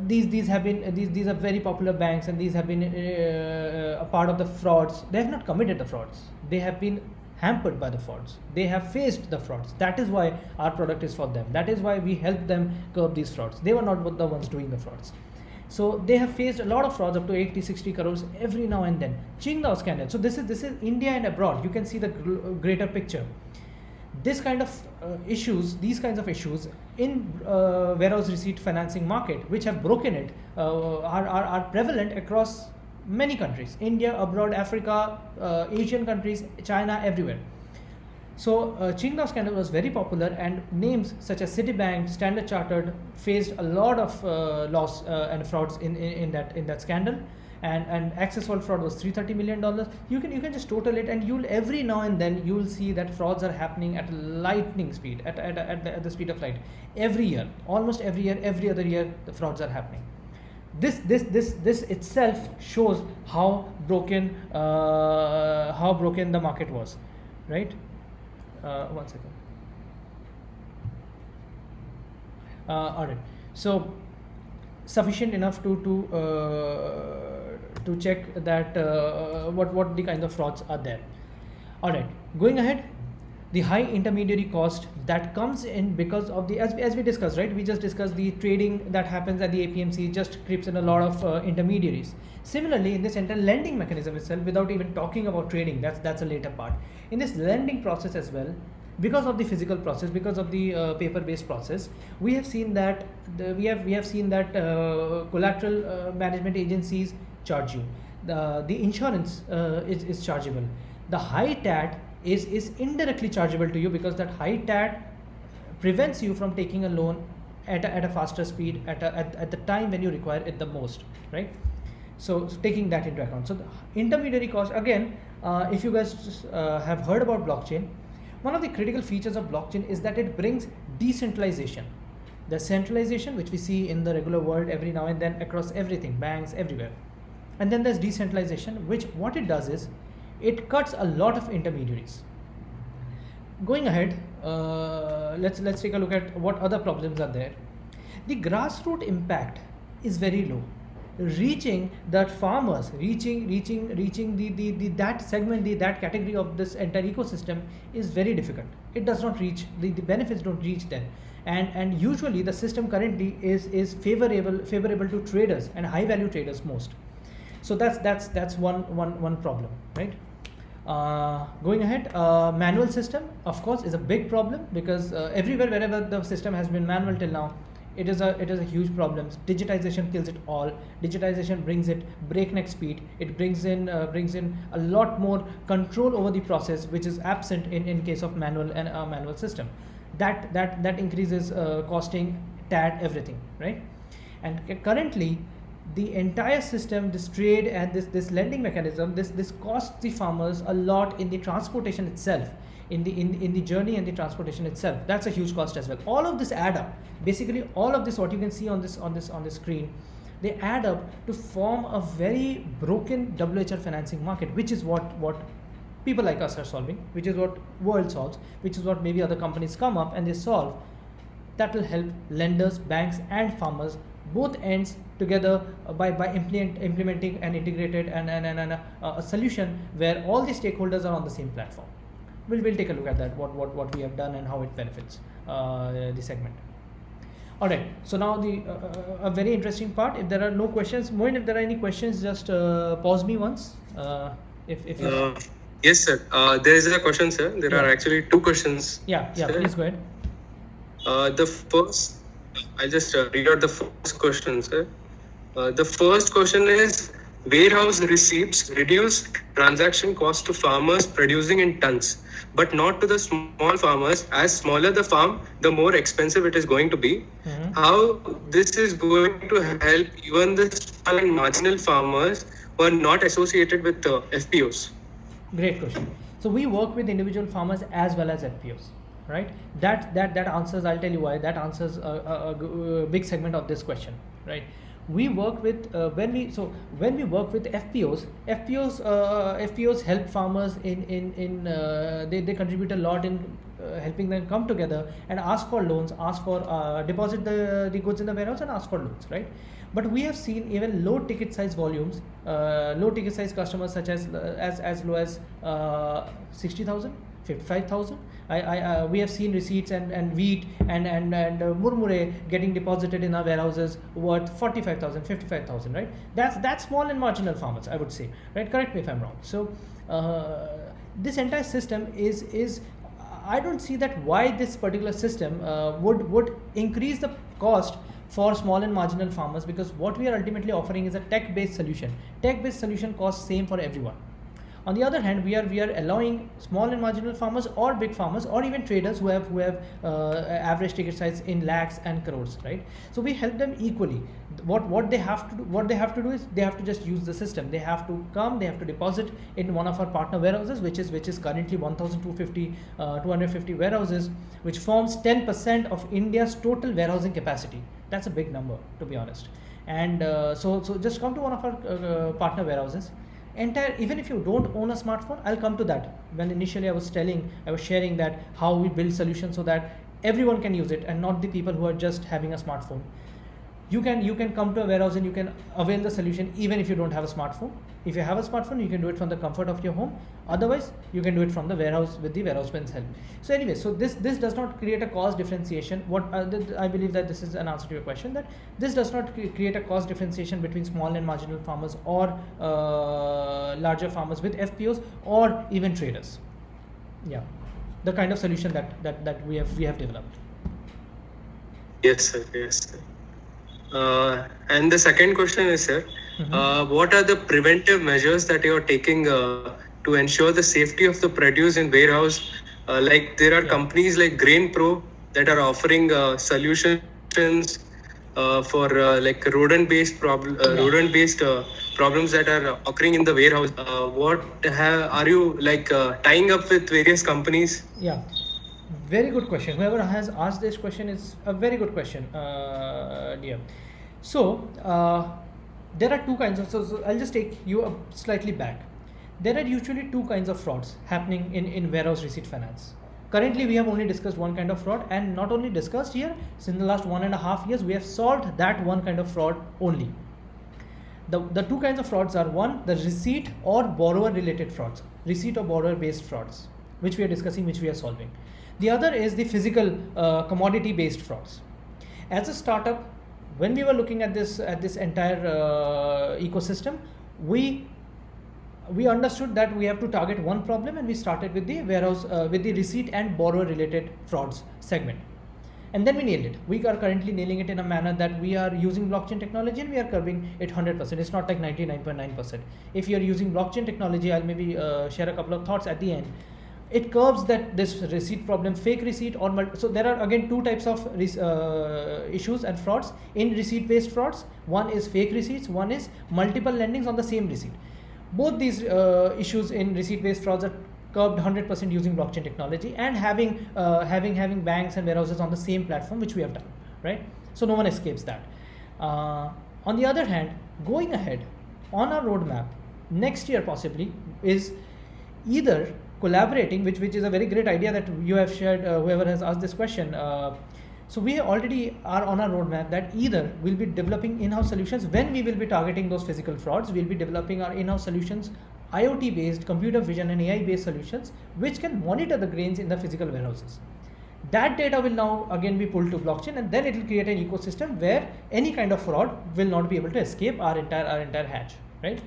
B: These are very popular banks, and these have been a part of the frauds. They have not committed the frauds. They have been hampered by the frauds. They have faced the frauds. That is why our product is for them. That is why we help them curb these frauds. They were not the ones doing the frauds. So they have faced a lot of frauds, up to 80-60 crores every now and then. Qingdao scandal. So this is India and abroad. You can see the greater picture. This kind of these kinds of issues in warehouse receipt financing market, which have broken it, are prevalent across many countries: India, abroad, Africa, Asian countries, China, everywhere. So Qingdao scandal was very popular, and names such as Citibank, Standard Chartered faced a lot of loss and frauds in that scandal. And Access World fraud was $330 million. You can just total it, and you'll every now and then you'll see that frauds are happening at lightning speed, at the speed of light. Every year, almost every year, every other year, the frauds are happening. This itself shows how broken the market was, right? One second. All right. So sufficient enough to check that what the kind of frauds are there. All right. Going ahead, the high intermediary cost that comes in because of the, as we discussed, right? We just discussed the trading that happens at the APMC just creeps in a lot of intermediaries. Similarly, in this entire lending mechanism itself, without even talking about trading, that's a later part. In this lending process as well, because of the physical process, because of the paper-based process, we have seen that collateral management agencies charge you. The insurance is chargeable. The high TAT is indirectly chargeable to you, because that high TAT prevents you from taking a loan at a faster speed at the time when you require it the most, right? So taking that into account. So the intermediary cost, again, if you guys have heard about blockchain, one of the critical features of blockchain is that it brings decentralization. The centralization, which we see in the regular world every now and then across everything, banks, everywhere. And then there's decentralization, which what it does is it cuts a lot of intermediaries. Going ahead, let's take a look at what other problems are there. The grassroots impact is very low. reaching that farmers, reaching the that segment, that category of this entire ecosystem is very difficult. It does not reach, the benefits don't reach them. And usually the system currently is favorable to traders and high value traders most. So that's one problem, right? Going ahead, manual system of course is a big problem, because everywhere wherever the system has been manual till now, it is a huge problem. Digitization kills it all. Digitization brings it breakneck speed. It brings in a lot more control over the process, which is absent in case of manual and manual system. That increases costing, TAT, everything, right? And currently the entire system, this trade and this lending mechanism, this costs the farmers a lot in the transportation itself, in the journey and the transportation itself. That's a huge cost as well. All of this add up. Basically, all of this, what you can see on this screen, they add up to form a very broken WHR financing market, which is what people like us are solving, which is what world solves, which is what maybe other companies come up and they solve. That will help lenders, banks, and farmers, both ends together, by implementing an integrated and a solution where all the stakeholders are on the same platform. We'll take a look at that, what we have done and how it benefits the segment. All right, so now a very interesting part. If there are no questions, Moin, if there are any questions, just pause me once. If you
A: Yes, sir. There is a question, sir. There are actually two questions.
B: Yeah,
A: sir.
B: Please go ahead.
A: The first, I'll just read out the first question, sir. The first question is, warehouse receipts reduce transaction cost to farmers producing in tons, but not to the small farmers. As smaller the farm, the more expensive it is going to be.
B: Mhm.
A: How this is going to help even the small and marginal farmers who are not associated with FPOs?
B: Great question. So we work with individual farmers as well as FPOs, right? That answers, I'll tell you why, that answers a big segment of this question, right? We work with when we work with FPOs help farmers in they contribute a lot in helping them come together and ask for loans, ask for deposit the goods in the warehouse and ask for loans, right? But we have seen even low ticket size volumes, low ticket size customers such as low as 60,000, 55,000. We have seen receipts and wheat and murmure getting deposited in our warehouses worth 45,000, 55,000, right? That's small and marginal farmers, I would say, right? Correct me if I'm wrong. So this entire system is I don't see that why this particular system would increase the cost for small and marginal farmers, because what we are ultimately offering is a tech-based solution. Tech-based solution costs same for everyone. On the other hand, we are allowing small and marginal farmers or big farmers or even traders who have average ticket size in lakhs and crores, right? So we help them equally. What they have to do is they have to just use the system. They have to come, they have to deposit in one of our partner warehouses, which is currently 250 warehouses, which forms 10% of India's total warehousing capacity. That's a big number, to be honest. And so just come to one of our partner warehouses. Even if you don't own a smartphone, I'll come to that. When initially I was sharing that how we build solutions so that everyone can use it and not the people who are just having a smartphone. You can come to a warehouse and you can avail the solution even if you don't have a smartphone. If you have a smartphone, you can do it from the comfort of your home. Otherwise, you can do it from the warehouse with the warehouseman's help. So anyway, so this does not create a cost differentiation. I believe that this is an answer to your question, that this does not create a cost differentiation between small and marginal farmers or larger farmers with FPOs or even traders. Yeah, the kind of solution that we have developed.
A: Yes, sir. Yes, sir. And the second question is, sir, what are the preventive measures that you are taking to ensure the safety of the produce in warehouse? Like there are companies like GrainPro that are offering solutions for like rodent-based problems that are occurring in the warehouse. Are you like tying up with various companies?
B: Yeah. Very good question. Whoever has asked this question is a very good question, dear. So there are two kinds of. So I'll just take you slightly back. There are usually two kinds of frauds happening in warehouse receipt finance. Currently, we have only discussed one kind of fraud, and not only discussed here. Since the last 1.5 years, we have solved that one kind of fraud only. The two kinds of frauds are, one, the receipt or borrower related frauds, receipt or borrower based frauds, which we are discussing, which we are solving. The other is the physical commodity based frauds. As a startup, when we were looking at this entire ecosystem, we understood that we have to target one problem, and we started with the warehouse with the receipt and borrower related frauds segment, and then we nailed it. We are currently nailing it in a manner that we are using blockchain technology and we are curving it 100%. It's not like 99.9%. If you are using blockchain technology, I'll maybe share a couple of thoughts at the end. It curves that this receipt problem, fake receipt or so there are again two types of issues and frauds in receipt based frauds. One is fake receipts, one is multiple lendings on the same receipt. Both these issues in receipt based frauds are curved 100% using blockchain technology and having banks and warehouses on the same platform, which we have done, right? So no one escapes that. On the other hand, going ahead on our roadmap next year possibly is either collaborating, which is a very great idea that you have shared, whoever has asked this question. So we already are on our roadmap that either we'll be developing in-house solutions when we will be targeting those physical frauds. We'll be developing our in-house solutions, IoT based, computer vision and AI based solutions, which can monitor the grains in the physical warehouses. That data will now again be pulled to blockchain, and then it will create an ecosystem where any kind of fraud will not be able to escape our entire hatch, right?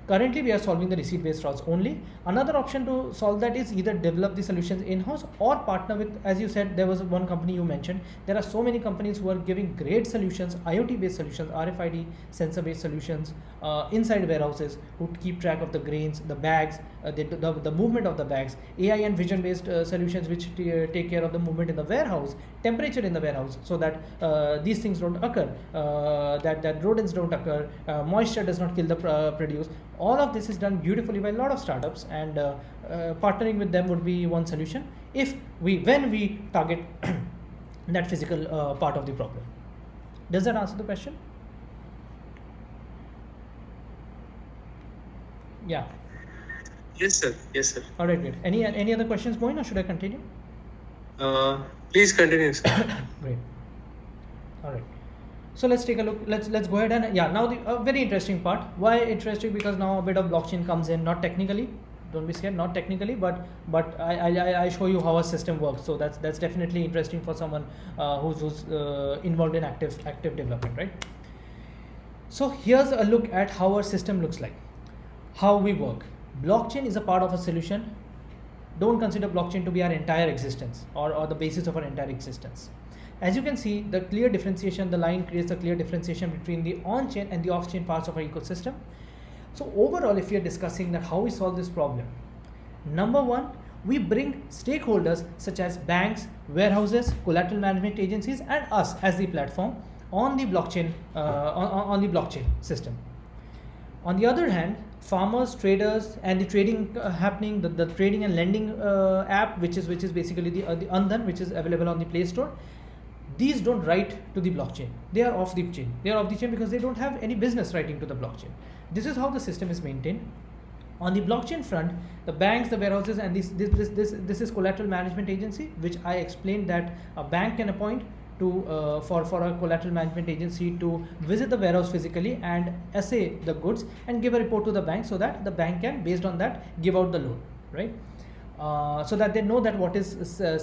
B: Currently, we are solving the receipt-based frauds only. Another option to solve that is either develop the solutions in-house or partner with, as you said, there was one company you mentioned. There are so many companies who are giving great solutions, IoT-based solutions, RFID sensor-based solutions inside warehouses, who keep track of the grains, the bags, the movement of the bags, AI and vision-based solutions which take care of the movement in the warehouse, temperature in the warehouse, so that these things don't occur, that rodents don't occur, moisture does not kill the produce. All of this is done beautifully by a lot of startups, and partnering with them would be one solution when we target that physical part of the problem. Does that answer the question? Yeah.
A: Yes, sir. Yes, sir.
B: All right, great. Any other questions, Moin, or should I continue?
A: Please continue, sir.
B: Great. All right. So let's take a look. Let's go ahead and now the very interesting part. Why interesting? Because now a bit of blockchain comes in. Not technically, don't be scared. Not technically, but I show you how a system works. So that's definitely interesting for someone who's involved in active development, right? So here's a look at how our system looks like, how we work. Blockchain is a part of a solution. Don't consider blockchain to be our entire existence or the basis of our entire existence. As you can see, the clear differentiation, the line creates a clear differentiation between the on-chain and the off-chain parts of our ecosystem. So overall, if we are discussing that how we solve this problem, number one, we bring stakeholders such as banks, warehouses, collateral management agencies, and us as the platform on the blockchain on the blockchain system. On the other hand, farmers, traders, and the trading happening, the trading and lending app, which is basically the Andhan, which is available on the Play Store. These don't write to the blockchain. They are off the chain. They are off the chain because they don't have any business writing to the blockchain. This is how the system is maintained. On the blockchain front, the banks, the warehouses, and this is collateral management agency, which I explained that a bank can appoint to for a collateral management agency to visit the warehouse physically and assay the goods and give a report to the bank, so that the bank can, based on that, give out the loan, right? So that they know that what is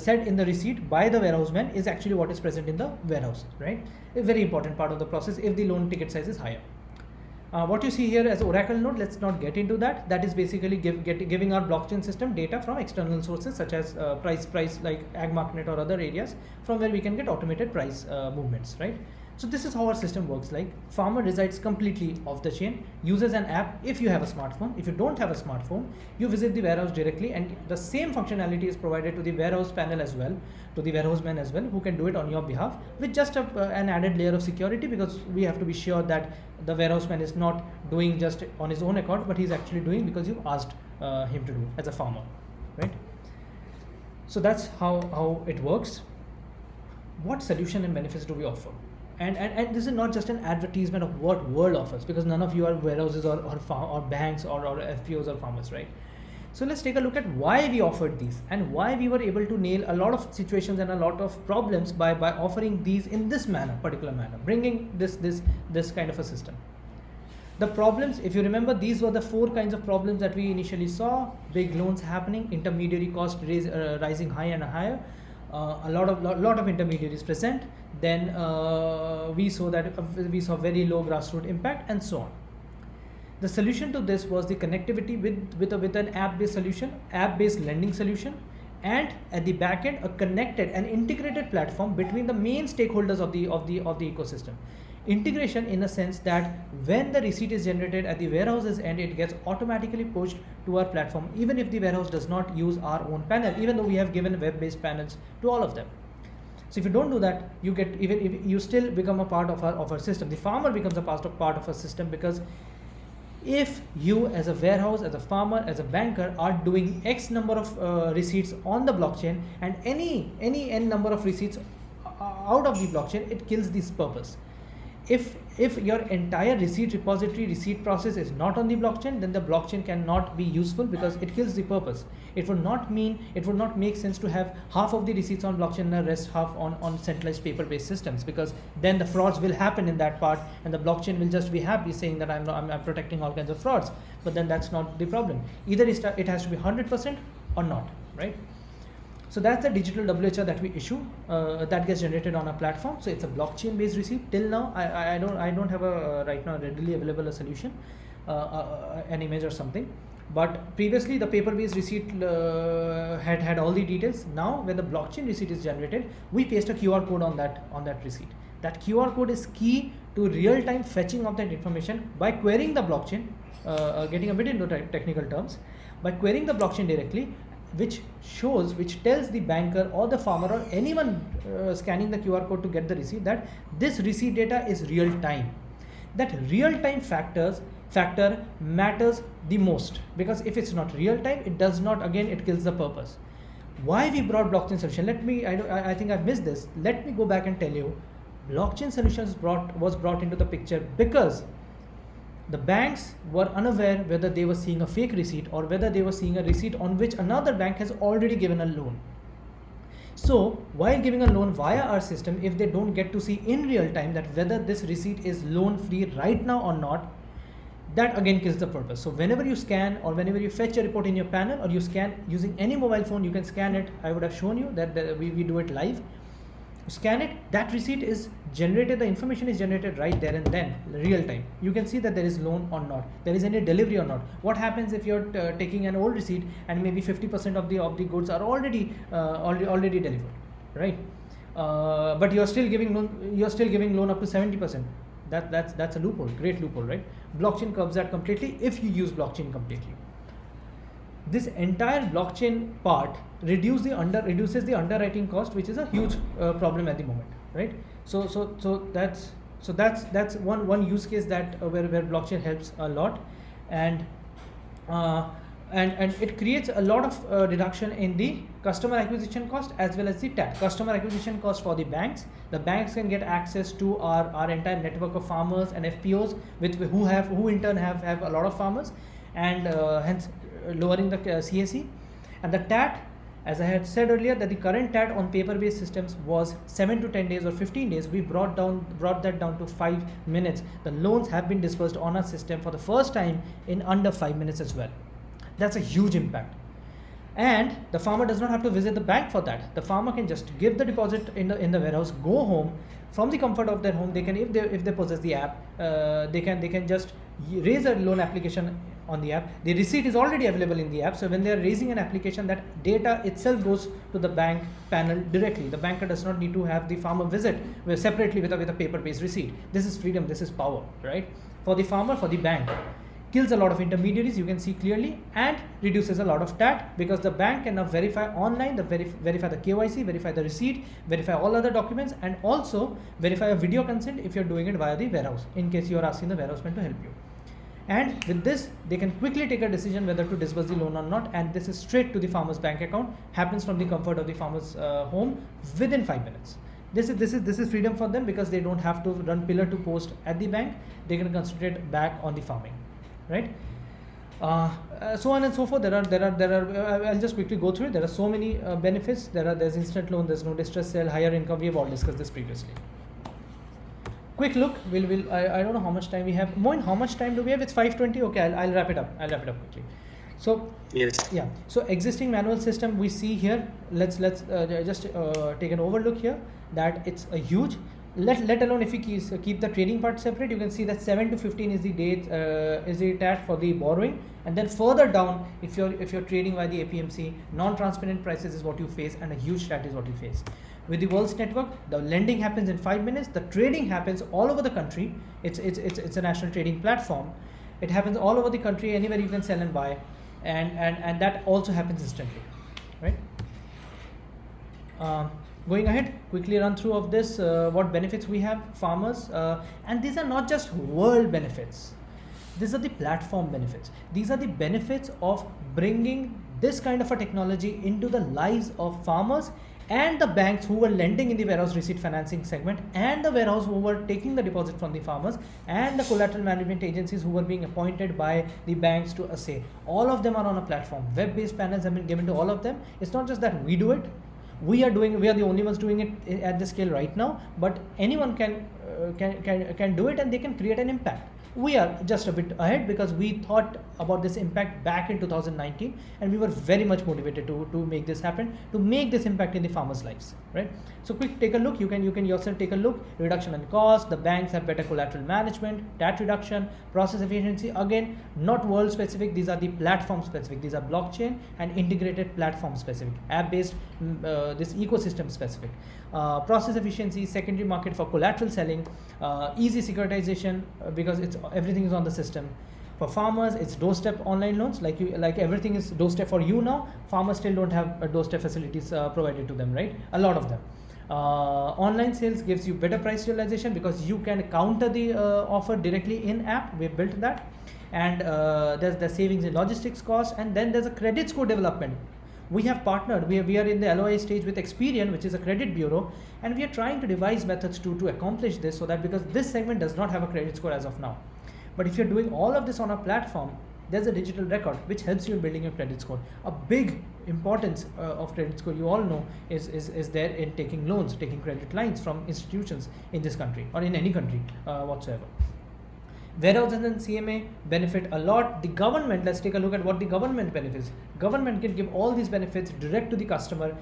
B: said in the receipt by the warehouseman is actually what is present in the warehouse, right? A very important part of the process if the loan ticket size is higher. What you see here as Oracle node, let's not get into that. That is basically giving our blockchain system data from external sources such as price like AgMarkNet or other areas from where we can get automated price movements, right? So this is how our system works like. Farmer resides completely off the chain, uses an app if you have a smartphone. If you don't have a smartphone, you visit the warehouse directly, and the same functionality is provided to the warehouse panel as well, to the warehouseman as well, who can do it on your behalf with just an added layer of security, because we have to be sure that the warehouseman is not doing just on his own account, but he's actually doing because you asked him to do as a farmer, right? So that's how it works. What solution and benefits do we offer? And this is not just an advertisement of what world offers, because none of you are warehouses or banks or FPOs or farmers, right? So let's take a look at why we offered these and why we were able to nail a lot of situations and a lot of problems by offering these in this particular manner, bringing this kind of a system. The problems, if you remember, these were the 4 kinds of problems that we initially saw: big loans happening, intermediary cost rising higher and higher, a lot of intermediaries present. Then we saw very low grassroots impact, and so on. The solution to this was the connectivity with an app-based solution, app-based lending solution, and at the back end, a connected and integrated platform between the main stakeholders of the ecosystem. Integration in a sense that when the receipt is generated at the warehouse's end, it gets automatically pushed to our platform, even if the warehouse does not use our own panel, even though we have given web-based panels to all of them. So if you don't do that, you still become a part of our system. The farmer becomes a part of our system, because if you as a warehouse, as a farmer, as a banker are doing X number of receipts on the blockchain, and any N number of receipts out of the blockchain, it kills this purpose. If your entire receipt process is not on the blockchain, then the blockchain cannot be useful, because it kills the purpose. It would not make sense to have half of the receipts on blockchain and the rest half on centralized paper-based systems, because then the frauds will happen in that part, and the blockchain will just be happy saying that I'm protecting all kinds of frauds. But then that's not the problem. Either it has to be 100% or not, right? So that's the digital WHR that we issue, that gets generated on our platform. So it's a blockchain-based receipt. Till now, I don't have right now readily available a solution, an image or something. But previously, the paper-based receipt had all the details. Now, when the blockchain receipt is generated, we paste a QR code on that receipt. That QR code is key to real-time fetching of that information by querying the blockchain. Getting a bit into technical terms, by querying the blockchain directly, which tells the banker or the farmer or anyone scanning the QR code to get the receipt that this receipt data is real time. That real time factor matters the most, because if it's not real time, it does not, again, it kills the purpose. Why we brought blockchain solution? I think I've missed this. Let me go back and tell you. Blockchain solutions was brought into the picture because the banks were unaware whether they were seeing a fake receipt or whether they were seeing a receipt on which another bank has already given a loan. So while giving a loan via our system, if they don't get to see in real time that whether this receipt is loan free right now or not, that again kills the purpose. So whenever you scan or whenever you fetch a report in your panel, or you scan using any mobile phone, you can scan it. I would have shown you that we do it live. Scan it, that receipt is generated, the information is generated right there and then, real time. You can see that there is loan or not, there is any delivery or not. What happens if you're taking an old receipt and maybe 50% of the goods are already delivered, right? But you're still giving loan up to 70%. That's a loophole, great loophole, right? Blockchain curbs that completely if you use blockchain completely. This entire blockchain part reduces the underwriting cost, which is a huge problem at the moment, right? So that's one use case that where blockchain helps a lot, and it creates a lot of reduction in the customer acquisition cost as well as the TAT. Customer acquisition cost for the banks. The banks can get access to our entire network of farmers and FPOs who in turn have a lot of farmers, and hence lowering the CAC. And the TAT, as I had said earlier, that the current TAT on paper-based systems was 7 to 10 days or 15 days. We brought that down to 5 minutes. The loans have been disbursed on our system for the first time in under 5 minutes as well. That's a huge impact. And the farmer does not have to visit the bank for that. The farmer can just give the deposit in the warehouse, go home. From the comfort of their home, they can, if they possess the app, they can just raise a loan application on the app. The receipt is already available in the app, so when they are raising an application, that data itself goes to the bank panel directly. The banker does not need to have the farmer visit separately with a paper-based receipt. This is freedom, this is power, right? For the farmer, for the bank. Kills a lot of intermediaries, you can see clearly, and reduces a lot of TAT, because the bank can now verify online, verify the KYC, verify the receipt, verify all other documents, and also verify a video consent if you're doing it via the warehouse, in case you're asking the warehouseman to help you. And with this, they can quickly take a decision whether to disburse the loan or not, and this is straight to the farmer's bank account, happens from the comfort of the farmer's home within 5 minutes. This is freedom for them, because they don't have to run pillar to post at the bank. They can concentrate back on the farming, right? So on and so forth. There are. I'll just quickly go through it. There are so many benefits. There's instant loan. There's no distress sale. Higher income. We have all discussed this previously. quick look. I don't know how much time we have. Moin, how much time do we have? It's 5:20. Okay, I'll wrap it up. I'll wrap it up quickly. So
A: Yes.
B: yeah, so existing manual system we see here. Let's just take an overlook here, that it's a huge. Let alone if we keep the trading part separate, you can see that 7 to 15 is the date, is the TAT for the borrowing, and then further down, if you're trading by the APMC, non-transparent prices is what you face, and a huge TAT is what you face. With the World's network, the lending happens in 5 minutes. The trading happens all over the country. It's a national trading platform. It happens all over the country. Anywhere you can sell and buy, and that also happens instantly, right? Going ahead, quickly run through of this, what benefits we have, farmers, and these are not just world benefits. These are the platform benefits. These are the benefits of bringing this kind of a technology into the lives of farmers and the banks who were lending in the warehouse receipt financing segment, and the warehouse who were taking the deposit from the farmers, and the collateral management agencies who were being appointed by the banks to assay. All of them are on a platform. Web-based panels have been given to all of them. It's not just that we do it. We are the only ones doing it at this scale right now, but anyone can do it, and they can create an impact. We are just a bit ahead because we thought about this impact back in 2019, and we were very much motivated to make this happen, to make this impact in the farmers' lives, right? So quick, take a look. You can yourself take a look. Reduction in cost. The banks have better collateral management, TAT reduction, process efficiency. Again, not world specific. These are the platform specific. These are blockchain and integrated platform specific, app based, this ecosystem specific. Process efficiency, secondary market for collateral selling, easy securitization, because everything is on the system. For farmers, it's doorstep online loans. Like everything is doorstep for you now. Farmers still don't have doorstep facilities provided to them, right? A lot of them. Online sales gives you better price realization because you can counter the offer directly in app. We built that, and there's the savings in logistics cost, and then there's a credit score development. We have partnered. We are in the LOI stage with Experian, which is a credit bureau, and we are trying to devise methods to accomplish this, so that, because this segment does not have a credit score as of now. But if you're doing all of this on a platform, there's a digital record which helps you in building your credit score. A big importance of credit score, you all know, is there in taking loans, taking credit lines from institutions in this country or in any country whatsoever. Warehouses and CMA benefit a lot. The government, let's take a look at what the government benefits. Government can give all these benefits direct to the customer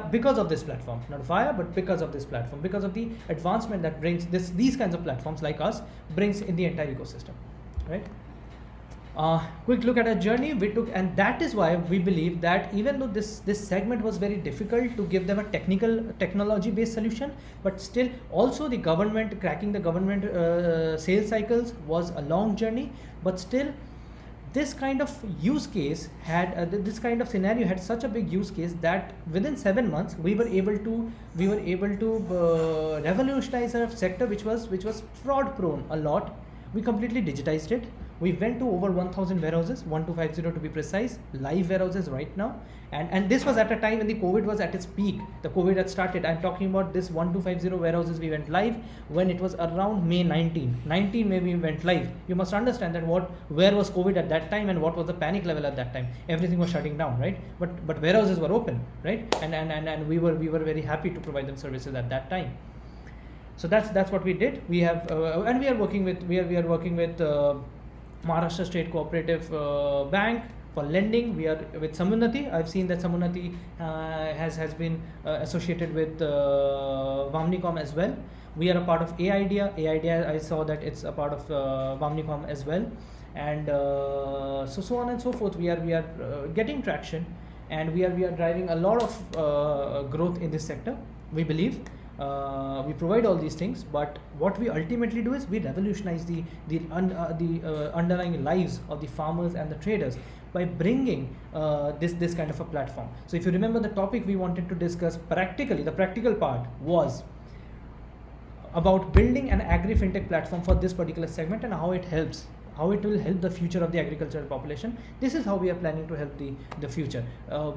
B: because of this platform. Not via, but because of this platform, because of the advancement that brings these kinds of platforms like us brings in the entire ecosystem, right? Quick look at our journey we took, and that is why we believe that even though this segment was very difficult to give them a technology based solution, but still also the government, cracking the government sales cycles was a long journey. But still, this kind of use case had this kind of scenario had such a big use case that within 7 months we were able to revolutionize a sector which was fraud prone a lot. We completely digitized it. We went to over 1,000 warehouses, 1250 to be precise, live warehouses right now. And this was at a time when the COVID was at its peak. The COVID had started. I'm talking about this 1250 warehouses we went live when it was around May 19. 19 May we went live. You must understand that where was COVID at that time and what was the panic level at that time. Everything was shutting down, right? But warehouses were open, right? And we were very happy to provide them services at that time. So that's what we did. We have and we are working with Maharashtra State Cooperative Bank for lending. We are with Samunnati. I've seen that Samunnati has been associated with Vamnicom as well. We are a part of AIDEA. AIDEA, I saw that it's a part of Vamnicom as well, and so on and so forth. We are getting traction, and we are driving a lot of growth in this sector. We believe. We provide all these things, but what we ultimately do is we revolutionize the underlying lives of the farmers and the traders by bringing this kind of a platform. So if you remember the topic we wanted to discuss practically, the practical part was about building an agri fintech platform for this particular segment and how it will help the future of the agricultural population. This is how we are planning to help the future.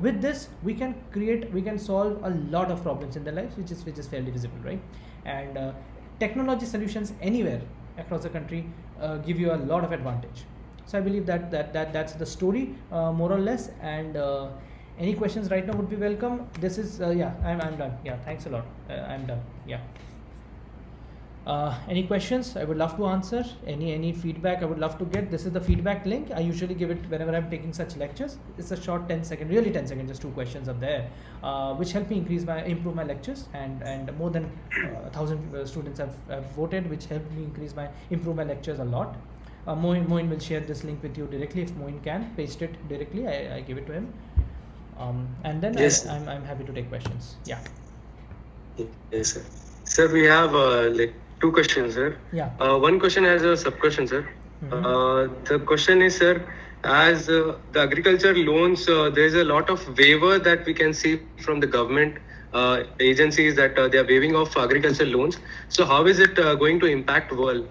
B: With this, we can solve a lot of problems in their lives, which is fairly visible, right? And technology solutions anywhere across the country give you a lot of advantage. So I believe that's the story, more or less. And any questions right now would be welcome. This is I'm done. Yeah, thanks a lot. I'm done. Yeah. Any questions? I would love to answer. Any feedback? I would love to get. This is the feedback link. I usually give it whenever I'm taking such lectures. It's a short 10-second, really 10 seconds, just 2 questions are there, which help me improve my lectures. And more than 1,000 students have voted, which helped me improve my lectures a lot. Moin will share this link with you directly. If Moin can paste it directly, I give it to him. And then
A: Yes.
B: I'm happy to take questions. Yeah.
A: Yes, sir. Sir, we have like 2 questions, sir.
B: Yeah.
A: One question has a sub question, sir. The question is, sir, as the agriculture loans, there is a lot of waiver that we can see from the government agencies that they are waiving off agriculture loans. So how is it going to impact world?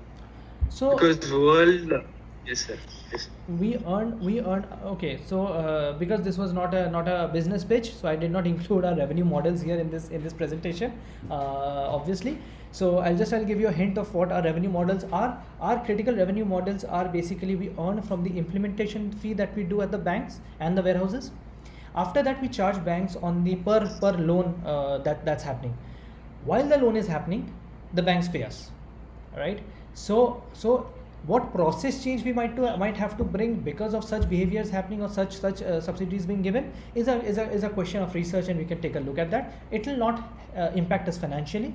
B: So
A: Because world, yes, sir. Yes.
B: we earn. Okay, so because this was not a business pitch, so I did not include our revenue models here in this presentation, obviously. So I'll give you a hint of what our revenue models are. Our critical revenue models are basically we earn from the implementation fee that we do at the banks and the warehouses. After that, we charge banks on the per loan that's happening. While the loan is happening, the banks pay us. Right? So what process change we might have to bring because of such behaviors happening or such subsidies being given is a question of research, and we can take a look at that. It will not impact us financially.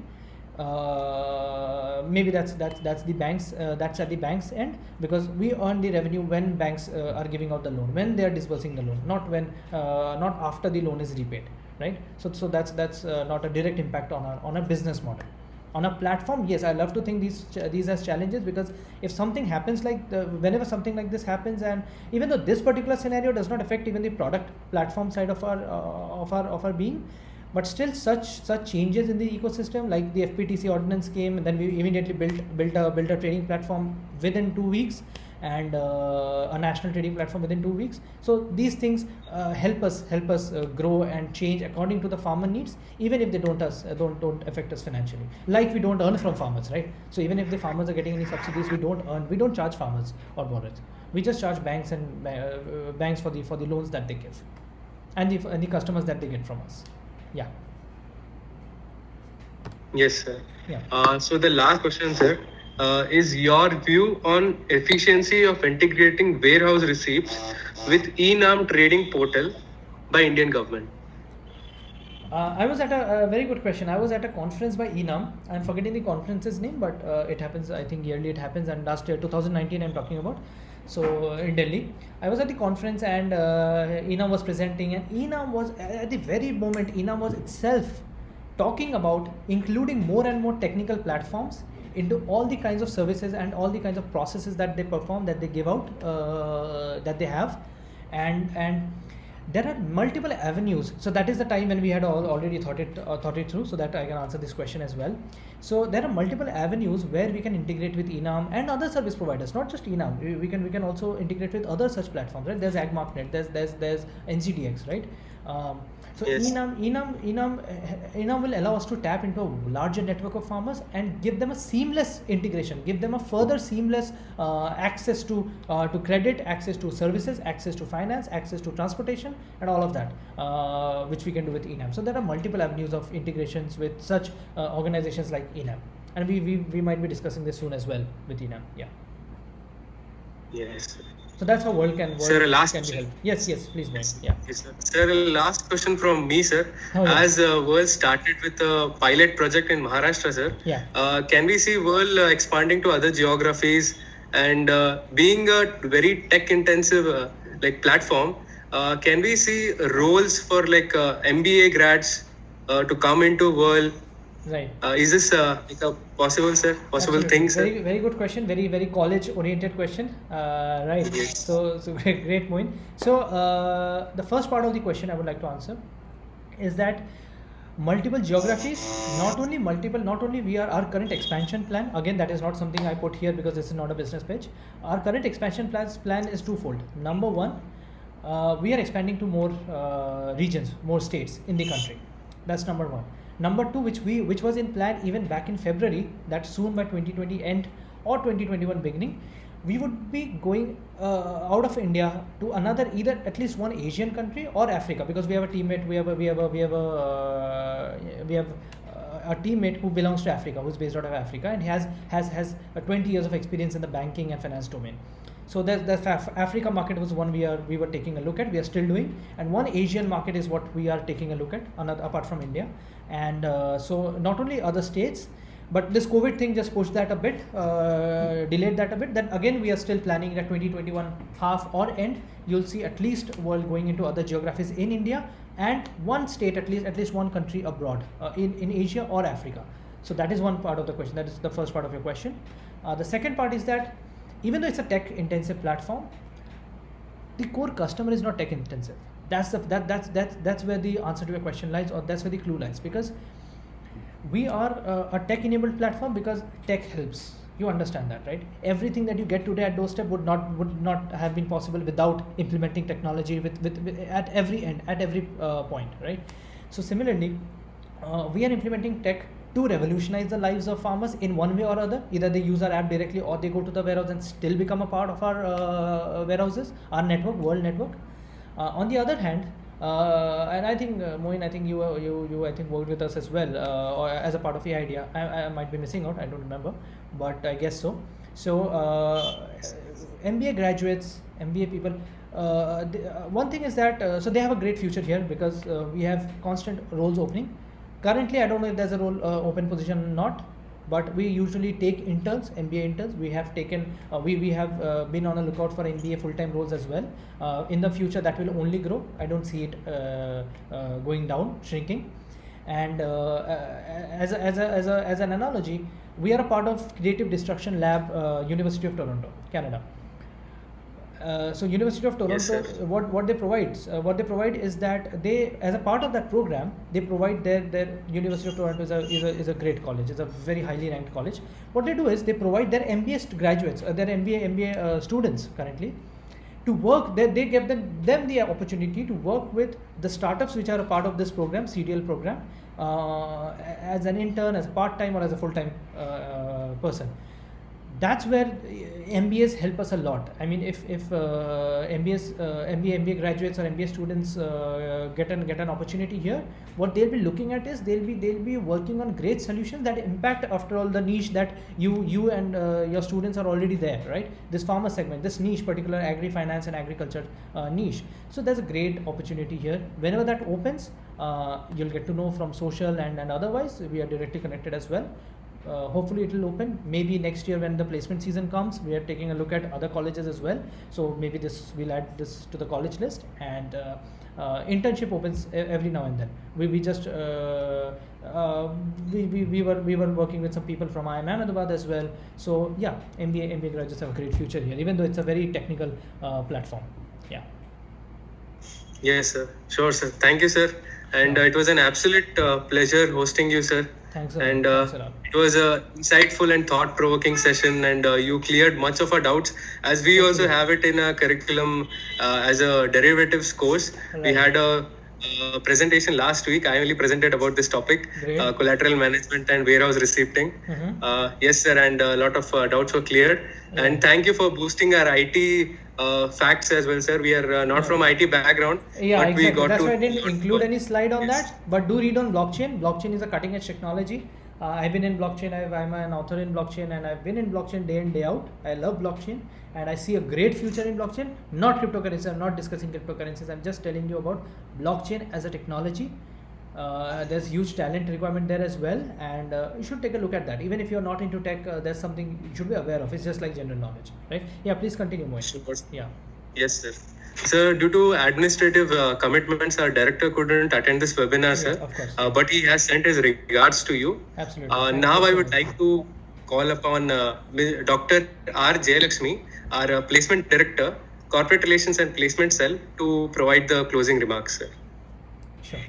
B: Maybe that's the banks that's at the bank's end, because we earn the revenue when banks are giving out the loan, when they are disbursing the loan, not after the loan is repaid, right? So that's not a direct impact on a business model. On a platform, yes, I love to think these as challenges, because if something happens whenever something like this happens, and even though this particular scenario does not affect even the product platform side of our being, but still such changes in the ecosystem, like the FPTC ordinance came, and then we immediately built a trading platform within 2 weeks, and a national trading platform within 2 weeks. So these things help us grow and change according to the farmer needs, even if they don't affect us financially. Like we don't earn from farmers, right? So even if the farmers are getting any subsidies, we don't charge farmers or borrowers. We just charge banks and banks for the loans that they give, and the customers that they get from us. Yeah.
A: Yes, sir.
B: Yeah.
A: So the last question, sir, is your view on efficiency of integrating warehouse receipts with eNAM trading portal by Indian government?
B: I was at a very good question. I was at a conference by eNAM. I'm forgetting the conference's name, but it happens, I think yearly it happens, and last year 2019 I'm talking about. So in Delhi, I was at the conference, and eNAM was presenting, and eNAM was at the very moment eNAM was itself talking about including more and more technical platforms into all the kinds of services and all the kinds of processes that they perform, that they give out, that they have, and there are multiple avenues. So that is the time when we had already thought it through, so that I can answer this question as well. So there are multiple avenues where we can integrate with eNAM and other service providers, not just eNAM. We can also integrate with other such platforms, right? There's AgMarkNet, there's NCDX, right? So
A: Yes.
B: eNAM will allow us to tap into a larger network of farmers and give them a seamless integration, give them a further seamless access to credit, access to services, access to finance, access to transportation, and all of that, which we can do with eNAM. So there are multiple avenues of integrations with such organizations like eNAM, and we might be discussing this soon as well with eNAM. Yeah.
A: Yes.
B: So that's how world can
A: Sir, last
B: can be
A: question.
B: helped. Yes, please, Moin. Yeah.
A: Yes, sir. Sir, last question from me, sir.
B: Oh, yeah.
A: As World started with a pilot project in Maharashtra, sir,
B: Yeah.
A: can we see World expanding to other geographies, and being a very tech-intensive like platform? Can we see roles for like MBA grads to come into World?
B: Right.
A: Is this like a possible, sir? Possible
B: Absolutely.
A: thing, sir?
B: Very good question. Very college oriented question. Right.
A: Yes.
B: So great point. So the first part of the question I would like to answer is that multiple geographies, not only our current expansion plan. Again, that is not something I put here because this is not a business pitch. Our current expansion plan is twofold. Number one, we are expanding to more regions, more states in the country. That's number one. Number two, which was in plan even back in February, that soon by 2020 end or 2021 beginning, we would be going out of India to another, either at least one Asian country or Africa, because we have a teammate, we have a teammate who belongs to Africa, who's based out of Africa, and he has 20 years of experience in the banking and finance domain. So the Africa market was one we were taking a look at. We are still doing, and one Asian market is what we are taking a look at, another apart from India. And so not only other states, but this COVID thing just pushed that a bit, delayed that a bit. Then again, we are still planning that 2021 half or end, you'll see at least world going into other geographies in India, and one state, at least one country abroad, in Asia or Africa. So that is one part of the question. That is the first part of your question. The second part is that even though it's a tech intensive platform, the core customer is not tech intensive. That's where the answer to your question lies, or that's where the clue lies, because we are a tech enabled platform because tech helps. You understand that, right? Everything that you get today at doorstep would not have been possible without implementing technology with at every end, at every point, right? So similarly, we are implementing tech to revolutionize the lives of farmers in one way or other. Either they use our app directly, or they go to the warehouse and still become a part of our warehouses, our network, world network. On the other hand, and I think Moin, I think you I think worked with us as well, or as a part of the idea. I might be missing out, I don't remember, but I guess so. So MBA graduates, MBA people, one thing is that so they have a great future here, because we have constant roles opening. Currently, I don't know if there's a role open position or not, but we usually take interns, MBA interns. We have taken, we have been on a lookout for MBA full-time roles as well. In the future, that will only grow. I don't see it going down, shrinking. And as an analogy, we are a part of Creative Destruction Lab, University of Toronto, Canada. So University of Toronto,
A: Yes,
B: what they provide is that they, as a part of that program, they provide their University of Toronto is a great college. It's a very highly ranked college. What they do is they provide their MBA graduates, their MBA students currently, to work. They give them the opportunity to work with the startups which are a part of this program, CDL program, as an intern, as a part-time, or as a full-time person. That's where MBAs help us a lot. I mean, if MBA graduates or MBA students get an opportunity here, what they'll be looking at is they'll be working on great solutions that impact, after all, the niche that you and your students are already there, right? This farmer segment, this niche, particular agri-finance and agriculture niche. So there's a great opportunity here. Whenever that opens, you'll get to know from social and otherwise. We are directly connected as well. Hopefully it will open maybe next year when the placement season comes. We are taking a look at other colleges as well, so maybe we'll add this to the college list. And internship opens every now and then. We just we were working with some people from IIM Ahmedabad as well. So yeah, MBA graduates have a great future here, even though it's a very technical platform. Yeah.
A: Yes, sir. Sure, sir. Thank you, sir. And it was an absolute pleasure hosting you, sir.
B: Thanks a lot.
A: And
B: Thanks a lot.
A: it was a insightful and thought-provoking session, and you cleared much of our doubts, as we also have it in our curriculum as a derivatives course. We
B: Right.
A: had a presentation last week. I only presented about this topic,
B: Great.
A: collateral management and warehouse receipting.
B: Mhm.
A: Yes, sir, and a lot of doubts were cleared.
B: Yeah.
A: And thank you for boosting our IT facts as well, sir. We are not from IT background,
B: Yeah,
A: but we
B: exactly.
A: got
B: That's
A: to
B: why I didn't include any slide on
A: Yes.
B: that. But do read on blockchain. Blockchain is a cutting edge technology. I've been in blockchain. I'm an author in blockchain, and I've been in blockchain day in day out. I love blockchain, and I see a great future in blockchain. Not cryptocurrency. I'm not discussing cryptocurrencies. I'm just telling you about blockchain as a technology. There's huge talent requirement there as well, and you should take a look at that. Even if you're not into tech, there's something you should be aware of. It's just like general knowledge, right? Yeah, please continue, Mohit.
A: Sure.
B: Yeah.
A: Yes, sir. Sir, due to administrative commitments, our director couldn't attend this webinar,
B: Yeah,
A: sir.
B: of course.
A: But he has sent his regards to you.
B: Absolutely. Thank
A: Now
B: you
A: I
B: so
A: would
B: much.
A: like to call upon Dr. R. Jayalakshmi, our placement director, corporate relations and placement cell, to provide the closing remarks, sir.
B: Sure.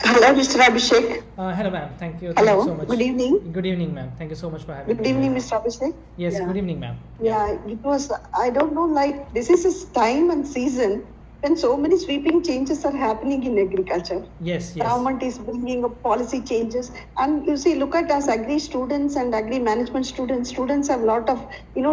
C: Hello, Mr. Abhishek.
B: Hello, ma'am. Thank you.
C: Hello.
B: Thank you so much.
C: Good evening.
B: Good evening, ma'am. Thank you so much for having
C: Good
B: me.
C: evening, Mr. Abhishek.
B: Yes,
C: Yeah.
B: good evening, ma'am.
C: Yeah, it was, I don't know, like, this is a time and season when so many sweeping changes are happening in agriculture.
B: Yes, yes.
C: Government is bringing up policy changes. And you see, look at us agri students and agri management students have a lot of,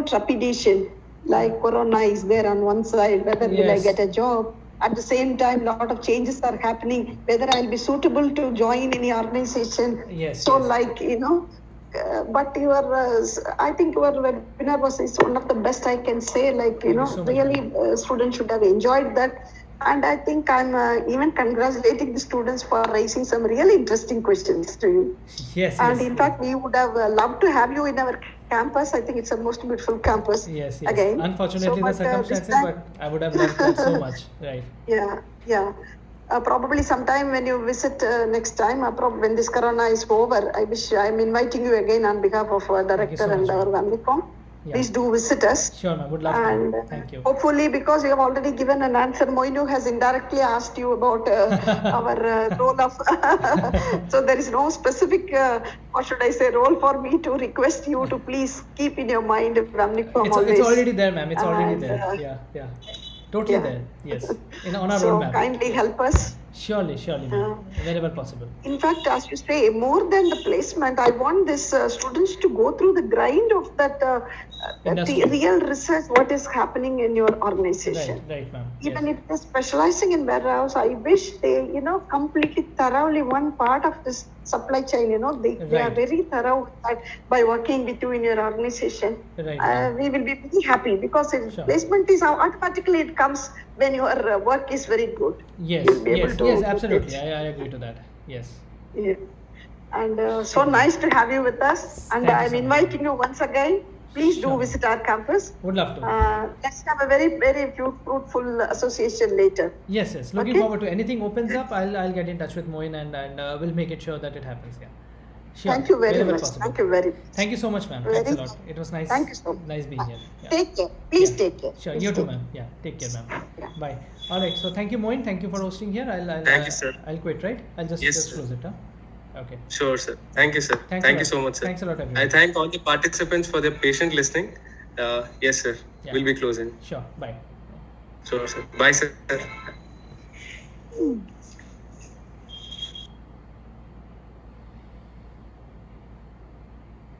C: trepidation. Like Corona is there on one side, whether will I
B: Yes.
C: get a job? At the same time, lot of changes are happening. Whether I'll be suitable to join any organization.
B: Yes,
C: So,
B: yes.
C: like but I think your webinar was is one of the best I can say. Like
B: Thank you so much,
C: really, students should have enjoyed that. And I think I'm even congratulating the students for raising some really interesting questions to you.
B: Yes,
C: And
B: yes.
C: in fact, we would have loved to have you in our campus. I think it's the most beautiful campus.
B: Yes, yes.
C: Again.
B: Unfortunately, the
C: So, but, this
B: circumstances,
C: time-
B: but I would have loved that so much. Right.
C: Yeah. Probably sometime when you visit next time, when this corona is over, I'm inviting you again on behalf of director
B: so
C: and
B: much,
C: our
B: ma'am.
C: Vanlicom.
B: Yeah.
C: Please do visit us.
B: Sure, ma'am. Would love
C: And
B: to. Thank you.
C: hopefully, because you have already given an answer, Moinu has indirectly asked you about our role of. So there is no specific, or should I say, role for me to request you to please keep in your mind Vanlicom always.
B: It's already there, ma'am. It's already
C: And,
B: there. Yeah. Totally
C: yeah.
B: there. Yes. On our
C: So
B: roadmap.
C: kindly help us.
B: Surely, ma'am. Wherever possible.
C: In fact, as you say, more than the placement, I want these students to go through the grind of that
B: Industry.
C: the real research, what is happening in your organization.
B: Right, ma'am.
C: Even
B: Yes.
C: if they're specializing in warehouse, I wish they, completely thoroughly one part of this supply chain, they are
B: Right.
C: very thorough at, by working with you in your organization.
B: Right, ma'am.
C: We will be very happy because
B: Sure.
C: placement is automatically it comes when your work is very good.
B: Yes,
C: You'll be able to
B: yes,
C: do
B: absolutely.
C: it.
B: I agree to that. Yes.
C: Yeah. And so nice to have you with us. And
B: Thank you
C: I'm
B: so much.
C: inviting you once again. Please do
B: Sure.
C: visit our campus.
B: Would love to.
C: Let's have a very, very fruitful association later.
B: Yes. Looking
C: Okay.
B: forward to anything opens up. I'll get in touch with Moin and we'll make it sure that it happens. Yeah. Sure.
C: Thank you very
B: Wherever
C: much.
B: possible.
C: Thank you very much.
B: Thank you so much, ma'am.
C: Very
B: Thanks a lot.
C: much.
B: It was nice.
C: Thank you so much.
B: Nice being here. Yeah.
C: Take care. Please
B: Yeah.
C: take care.
B: Sure.
C: Please
B: You too,
C: take
B: ma'am. Yeah. Take care, ma'am.
C: Yeah.
B: Bye. All right. So thank you, Moin. Thank you for hosting here. I'll
A: Thank you, sir.
B: I'll quit. Right. I'll just
A: Yes,
B: just
A: sir.
B: close it. Huh? Okay.
A: Sure, sir. Thank you, sir.
B: Thanks a
A: Thank you
B: lot.
A: so much, sir.
B: Thanks a lot, everyone.
A: I thank all the participants for their patient listening. Yes, sir.
B: Yeah.
A: We'll be closing.
B: Sure. Bye.
A: Sure, sir. Bye, sir.